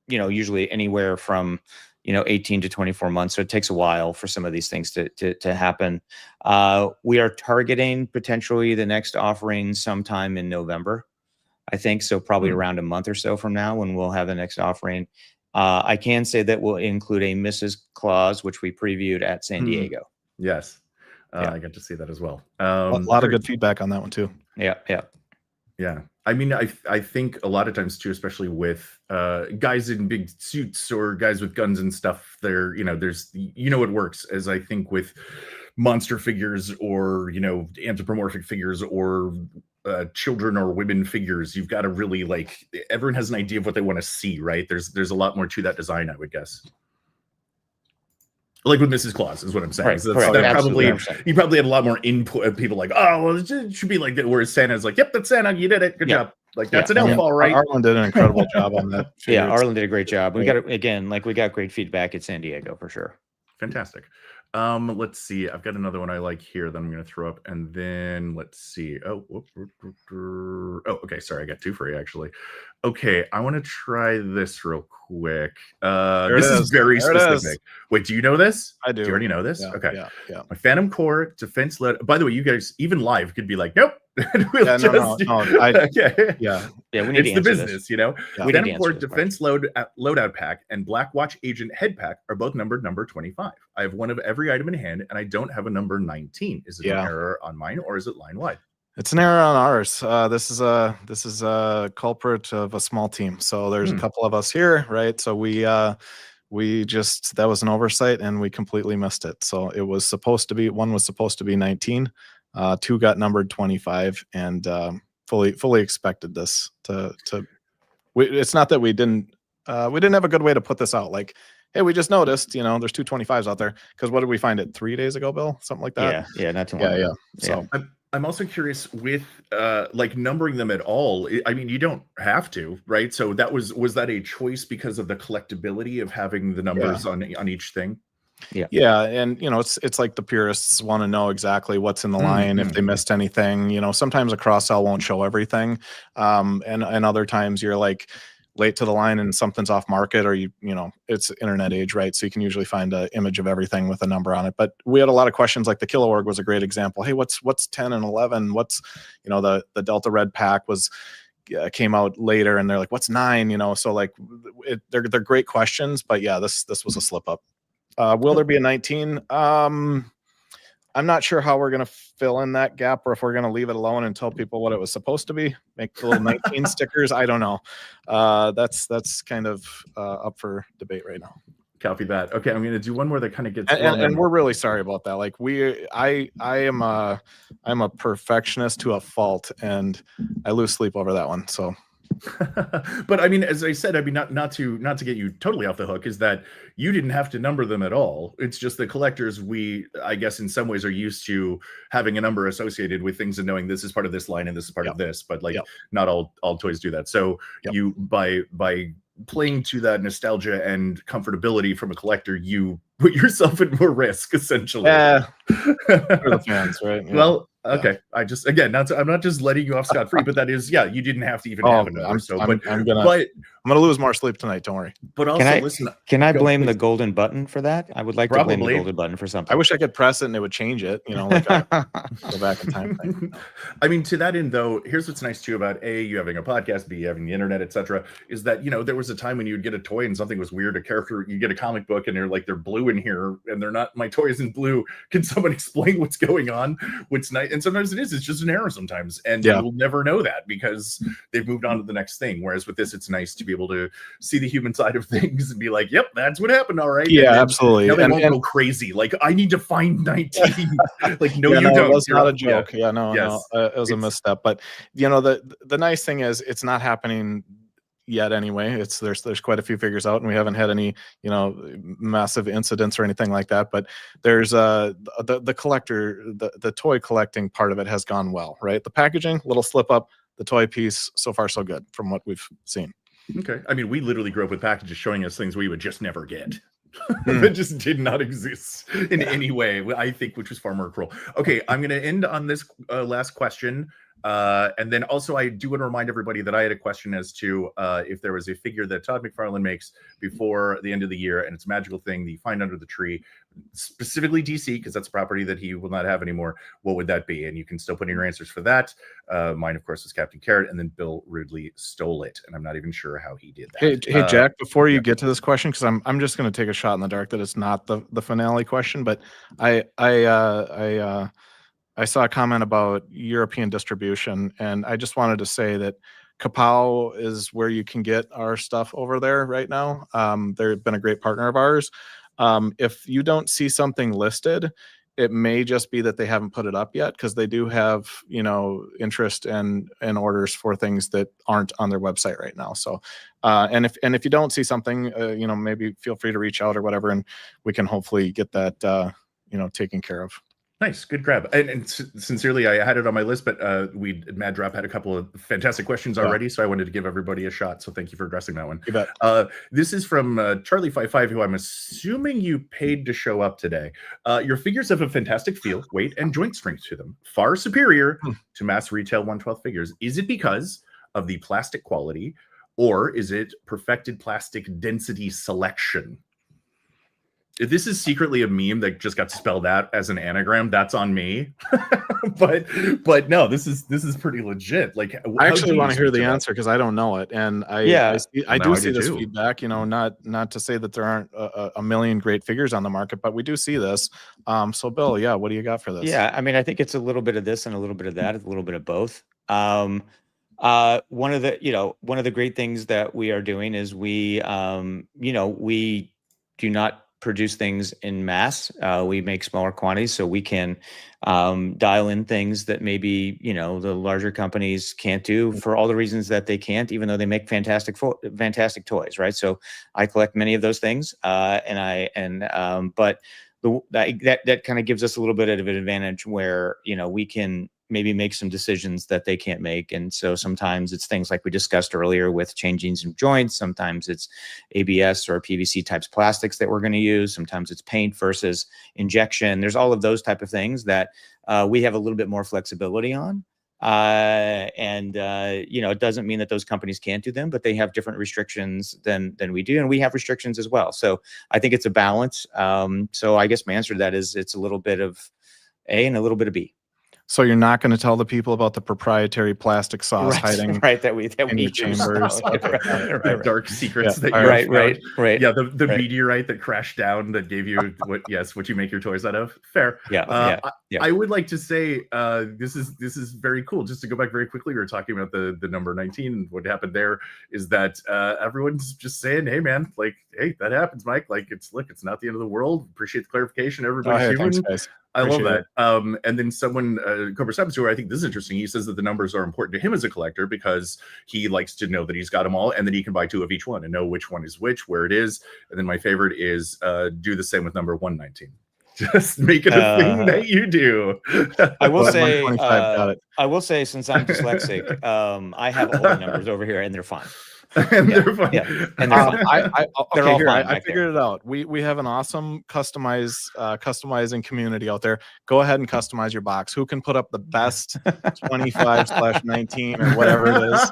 usually anywhere from 18 to 24 months. So it takes a while for some of these things to happen. We are targeting potentially the next offering sometime in November, I think. So probably around a month or so from now when we'll have the next offering. I can say that we'll include a Mrs. Claus, which we previewed at San Diego. Yes. I got to see that as well. A lot of good feedback on that one too. Yeah. I mean, I think a lot of times too, especially with guys in big suits or guys with guns and stuff, there's it works, as I think with monster figures or anthropomorphic figures or children or women figures, you've got to really everyone has an idea of what they want to see, right? There's a lot more to that design, I would guess. Like with Mrs. Claus is what I'm saying. Right, So correct. that probably Absolutely. you probably had a lot more input of people like, oh, well, it should be like that. Whereas Santa's like, yep, that's Santa, you did it, good job. Like that's an elf, all right. Arlen did an incredible job on that. Yeah, Arlen did a great job. We got great feedback at San Diego for sure. Fantastic. Let's see. I've got another one I like here that I'm going to throw up, and then let's see. Okay. Sorry, I got two for you actually. Okay, I want to try this real quick. This is very specific. Wait, do you know this? I do. Do you already know this? Yeah, okay. Yeah. My Phantom Core defense load. By the way, you guys even live could be like, nope. We'll yeah, no. Okay. Yeah, we need it's to the answer business, this. you know. Yeah. Phantom Core defense loadout pack and Black Watch Agent head pack are both numbered number 25. I have one of every item in hand, and I don't have a number 19. Is it an error on mine, or is it line wide? It's an error on ours. This is a culprit of a small team. So there's a couple of us here, right? So we just, that was an oversight and we completely missed it. So it was supposed to be, one was supposed to be 19, two got numbered 25, and fully expected this to it's not that we didn't have a good way to put this out. Like, hey, we just noticed, there's two 25s out there. Because what did we find it 3 days ago, Bill? Something like that. Yeah, not too long. Yeah. So I'm also curious with like numbering them at all. I mean, you don't have to, right? So was that a choice because of the collectability of having the numbers on each thing? Yeah, and it's like the purists want to know exactly what's in the line, if they missed anything. Sometimes a cross sell won't show everything, and other times you're like late to the line and something's off market, or it's internet age, right? So you can usually find an image of everything with a number on it. But we had a lot of questions, like the Kilo Org was a great example. Hey, what's 10 and 11? What's the Delta Red pack came out later, and they're like, what's 9? So like they're great questions, but yeah, this was a slip up. Will there be a 19? I'm not sure how we're going to fill in that gap, or if we're going to leave it alone and tell people what it was supposed to be. Make the little 19 stickers. I don't know. That's kind of up for debate right now. Copy that. Okay, I'm going to do one more that kind of gets. And we're really sorry about that. Like I'm a perfectionist to a fault, and I lose sleep over that one. So. But I mean, as I said, I mean, not to get you totally off the hook, is that you didn't have to number them at all. It's just the collectors, I guess in some ways are used to having a number associated with things and knowing this is part of this line and this is part of this, but like not all toys do that. So you by playing to that nostalgia and comfortability from a collector, you put yourself at more risk, essentially. Yeah, for the fans, right? Yeah. Well, okay. I just, again, I'm not just letting you off scot free, but that is, you didn't have to even have a number. I'm gonna lose more sleep tonight. Don't worry. But also, can I blame the golden button for that? I would like to blame the golden button for something. I wish I could press it and it would change it. Like a go back in time thing. I mean, to that end, though, here's what's nice too about you having a podcast, B, having the internet, etc., is that there was a time when you'd get a toy and something was weird. A character, you get a comic book and they're blue in here and they're not. My toy isn't blue. Can someone explain what's going on? What's nice? And sometimes it's just an error sometimes, and you'll never know that because they've moved on to the next thing. Whereas with this, it's nice to be able to see the human side of things and be like, yep, that's what happened. All right. Yeah, absolutely. They won't go crazy. Like, I need to find 19. Like, no, you don't. It was not a joke. No, it was a misstep. But the nice thing is it's not happening yet anyway. There's quite a few figures out, and we haven't had any massive incidents or anything like that. But there's the collector, the toy collecting part of it has gone well, right? The packaging, little slip up. The toy piece, so far so good from what we've seen. Okay. I mean, we literally grew up with packages showing us things we would just never get. That just did not exist in any way, I think, which was far more cruel. Okay, I'm going to end on this last question. And then also I do want to remind everybody that I had a question as to if there was a figure that Todd McFarlane makes before the end of the year, and it's a magical thing that you find under the tree, specifically DC, because that's a property that he will not have anymore. What would that be? And you can still put in your answers for that. Mine, of course, was Captain Carrot, and then Bill rudely stole it, and I'm not even sure how he did that. Hey, Jack, before you get to this question, because I'm just going to take a shot in the dark that it's not the finale question, but I saw a comment about European distribution, and I just wanted to say that Kapow is where you can get our stuff over there right now. They've been a great partner of ours. If you don't see something listed, it may just be that they haven't put it up yet, because they do have interest and orders for things that aren't on their website right now. So and if you don't see something, maybe feel free to reach out or whatever, and we can hopefully get that taken care of. Nice, good grab. And sincerely, I had it on my list, but Mad Drop had a couple of fantastic questions already, so I wanted to give everybody a shot. So thank you for addressing that one. You bet. This is from Charlie55, who I'm assuming you paid to show up today. Your figures have a fantastic feel, weight, and joint strength to them, far superior to mass retail 1/12 figures. Is it because of the plastic quality, or is it perfected plastic density selection? If this is secretly a meme that just got spelled out as an anagram, that's on me. but no, this is pretty legit. Like, I actually want to hear the answer because I don't know it, and I do see this feedback. You know, not to say that there aren't a million great figures on the market, but we do see this. So Bill, yeah, what do you got for this? Yeah, I mean, I think it's a little bit of this and a little bit of that, a little bit of both. One of the great things that we are doing is we do not produce things in mass. We make smaller quantities so we can dial in things that maybe, the larger companies can't do for all the reasons that they can't, even though they make fantastic toys, right? So I collect many of those things, but that kind of gives us a little bit of an advantage where, we can maybe make some decisions that they can't make. And so sometimes it's things like we discussed earlier with changing some joints. Sometimes it's ABS or PVC types plastics that we're going to use. Sometimes it's paint versus injection. There's all of those type of things that we have a little bit more flexibility on. It doesn't mean that those companies can't do them, but they have different restrictions than we do. And we have restrictions as well. So I think it's a balance. So I guess my answer to that is it's a little bit of A and a little bit of B. So you're not going to tell the people about the proprietary plastic sauce hiding that we in your chambers. The dark secrets that you right. Yeah, the meteorite that crashed down that gave you what you make your toys out of. Fair. Yeah. I would like to say this is very cool. Just to go back very quickly, we were talking about the number 19. What happened there is that everyone's just saying, "Hey, man, like, hey, that happens, Mike. Like, it's not the end of the world. Appreciate the clarification. Everybody's human." Thanks, guys. I love that. And then someone, Cobra Substore, I think this is interesting. He says that the numbers are important to him as a collector because he likes to know that he's got them all, and then he can buy 2 of each one and know which one is which, where it is. And then my favorite is do the same with number 119. Just make it a thing that you do. I will say, since I'm dyslexic, I have all the numbers over here, and they're fine. They're fine. Yeah. And they're fine. I figured it out. We have an awesome customizing community out there. Go ahead and customize your box. Who can put up the best 25/19 or whatever it is?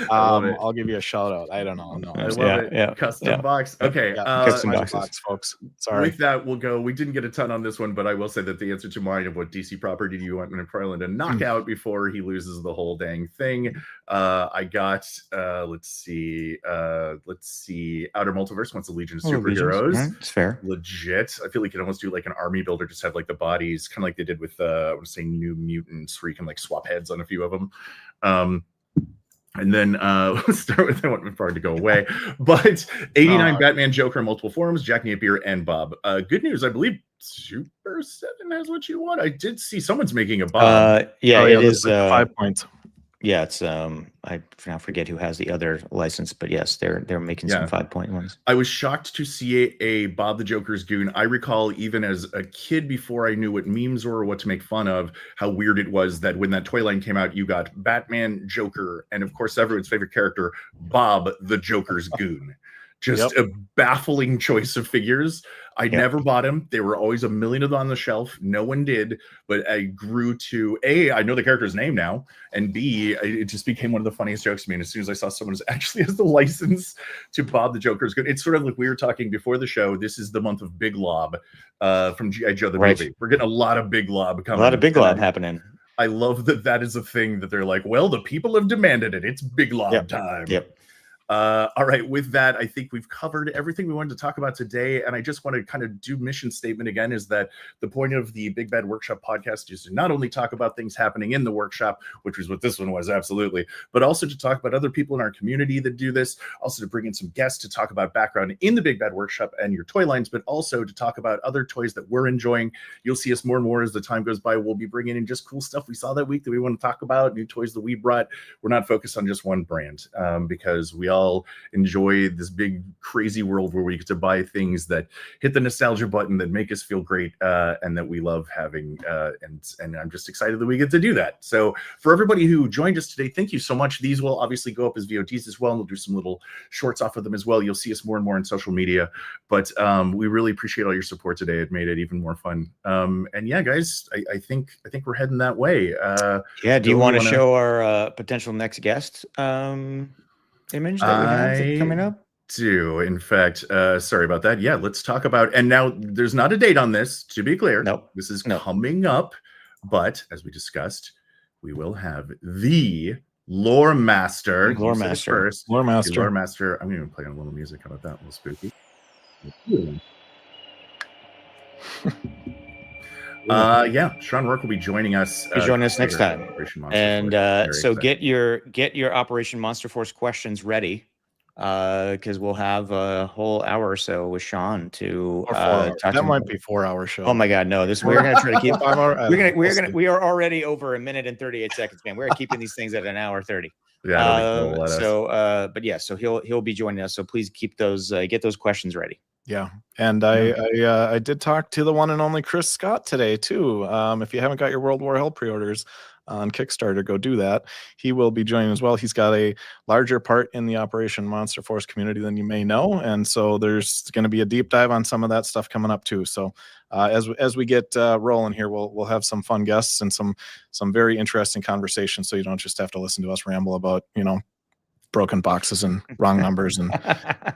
I'll give you a shout out. I don't know. No, I love it. Yeah. Custom box. Okay. Custom box, folks. Sorry. With that, we'll go. We didn't get a ton on this one, but I will say that the answer to mine of what DC property do you want McFarlane to knock out before he loses the whole dang thing? I got let's see, Outer Multiverse wants a Legion of Superheroes. Right. It's fair. Legit. I feel like you can almost do like an army builder, just have like the bodies, kind of like they did with I want to say New Mutants, where you can like swap heads on a few of them. And then let's start with, I want McFarlane to go away, but 89 Batman, Joker in multiple forms, Jack Napier, and Bob. Good news, I believe Super 7 has what you want. I did see someone's making a Bob. It is 5 points. Yeah, it's I now forget who has the other license, but yes, they're making some 5-point ones. I was shocked to see a Bob the Joker's goon. I recall even as a kid, before I knew what memes were or what to make fun of, how weird it was that when that toy line came out, you got Batman, Joker, and of course everyone's favorite character, Bob the Joker's goon. Just a baffling choice of figures. I never bought them. They were always a million of them on the shelf. No one did, but I grew to A, I know the character's name now, and B, it just became one of the funniest jokes to me. And as soon as I saw someone actually has the license to Bob the Joker's good, it's sort of like we were talking before the show. This is the month of Big Lob from G.I. Joe the movie. We're getting a lot of Big Lob coming. A lot of Big Lob happening. I love that is a thing that they're like, well, the people have demanded it. It's Big Lob time. Yep. All right, with that, I think we've covered everything we wanted to talk about today. And I just want to kind of do mission statement again, is that the point of the Big Bad Workshop podcast is to not only talk about things happening in the workshop, which was what this one was, absolutely, but also to talk about other people in our community that do this, also to bring in some guests to talk about background in the Big Bad Workshop and your toy lines, but also to talk about other toys that we're enjoying. You'll see us more and more as the time goes by. We'll be bringing in just cool stuff we saw that week that we want to talk about, new toys that we brought. We're not focused on just one brand because we all all enjoy this big crazy world where we get to buy things that hit the nostalgia button, that make us feel great, and that we love having. And I'm just excited that we get to do that. So for everybody who joined us today, thank you so much. These will obviously go up as VODs as well, and we'll do some little shorts off of them as well. You'll see us more and more on social media, but we really appreciate all your support today. It made it even more fun. And yeah, guys, I think we're heading that way. Yeah. Do you want to show our potential next guest image that we have coming up? Do, in fact, sorry about that. Yeah, let's talk about, and now there's not a date on this, to be clear. Nope. This is coming up, but as we discussed, we will have the lore master. Lore master. Lore master. I'm going to play a little music. How about that? A little spooky. Yeah, Sean Rourke will be joining us. He's joining us next time. And so get your Operation Monster Force questions ready, because we'll have a whole hour or so with Sean to talk. That might be 4-hour show. Oh my God, no! We're gonna try to keep. We are already over 1 minute and 38 seconds, man. We're keeping these things at 1:30. Yeah. But yeah, so he'll be joining us. So please keep those get those questions ready. Yeah, and I did talk to the one and only Chris Scott today too. If you haven't got your World War Hell pre-orders on Kickstarter, go do that. He will be joining as well. He's got a larger part in the Operation Monster Force community than you may know, and so there's going to be a deep dive on some of that stuff coming up too. So as we get rolling here, we'll have some fun guests and some very interesting conversations, so you don't just have to listen to us ramble about broken boxes and wrong numbers and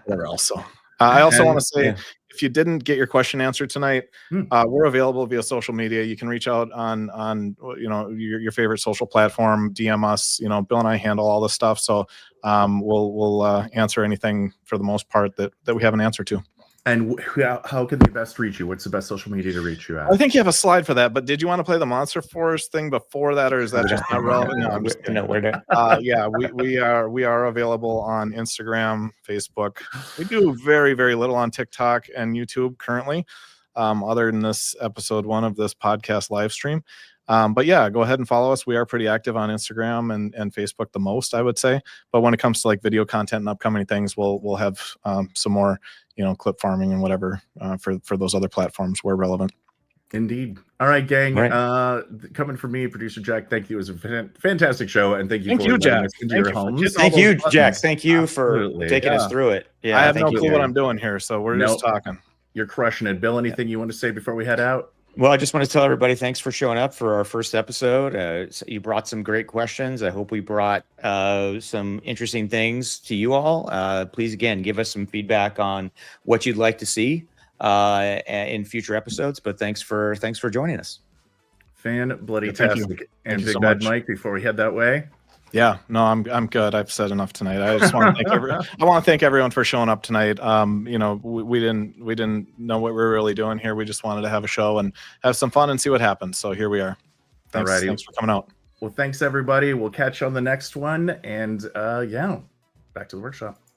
whatever else. So I also want to say, if you didn't get your question answered tonight, we're available via social media. You can reach out on your favorite social platform, DM us. Bill and I handle all this stuff, so we'll answer anything for the most part that we have an answer to. And how can they best reach you? What's the best social media to reach you at? I think you have a slide for that, but did you want to play the Monster Force thing before that, or is that just not relevant? No, I'm just kidding. Yeah, we are available on Instagram, Facebook. We do very, very little on TikTok and YouTube currently, other than this episode 1 of this podcast live stream. But yeah, go ahead and follow us. We are pretty active on Instagram and Facebook the most, I would say. But when it comes to like video content and upcoming things, we'll have some more, clip farming and whatever for those other platforms where relevant. Indeed. All right, gang. Right. Coming from me, producer Jack. Thank you. It was a fantastic show, and thank you for Jack. Us into your homes. Thank you, Jack. Thank you for taking us through it. Yeah, I have no clue what I'm doing here, so we're just talking. You're crushing it, Bill. Anything you want to say before we head out? Well, I just want to tell everybody thanks for showing up for our first episode. You brought some great questions. I hope we brought some interesting things to you all. Please, again, give us some feedback on what you'd like to see in future episodes. But thanks for joining us. Fan-bloody-tastic. And BigBadMike, before we head that way. Yeah, no, I'm good. I've said enough tonight. I just want to thank I want to thank everyone for showing up tonight. We didn't know what we were really doing here. We just wanted to have a show and have some fun and see what happens. So here we are. Thanks for coming out. Well, thanks everybody. We'll catch you on the next one. And back to the workshop.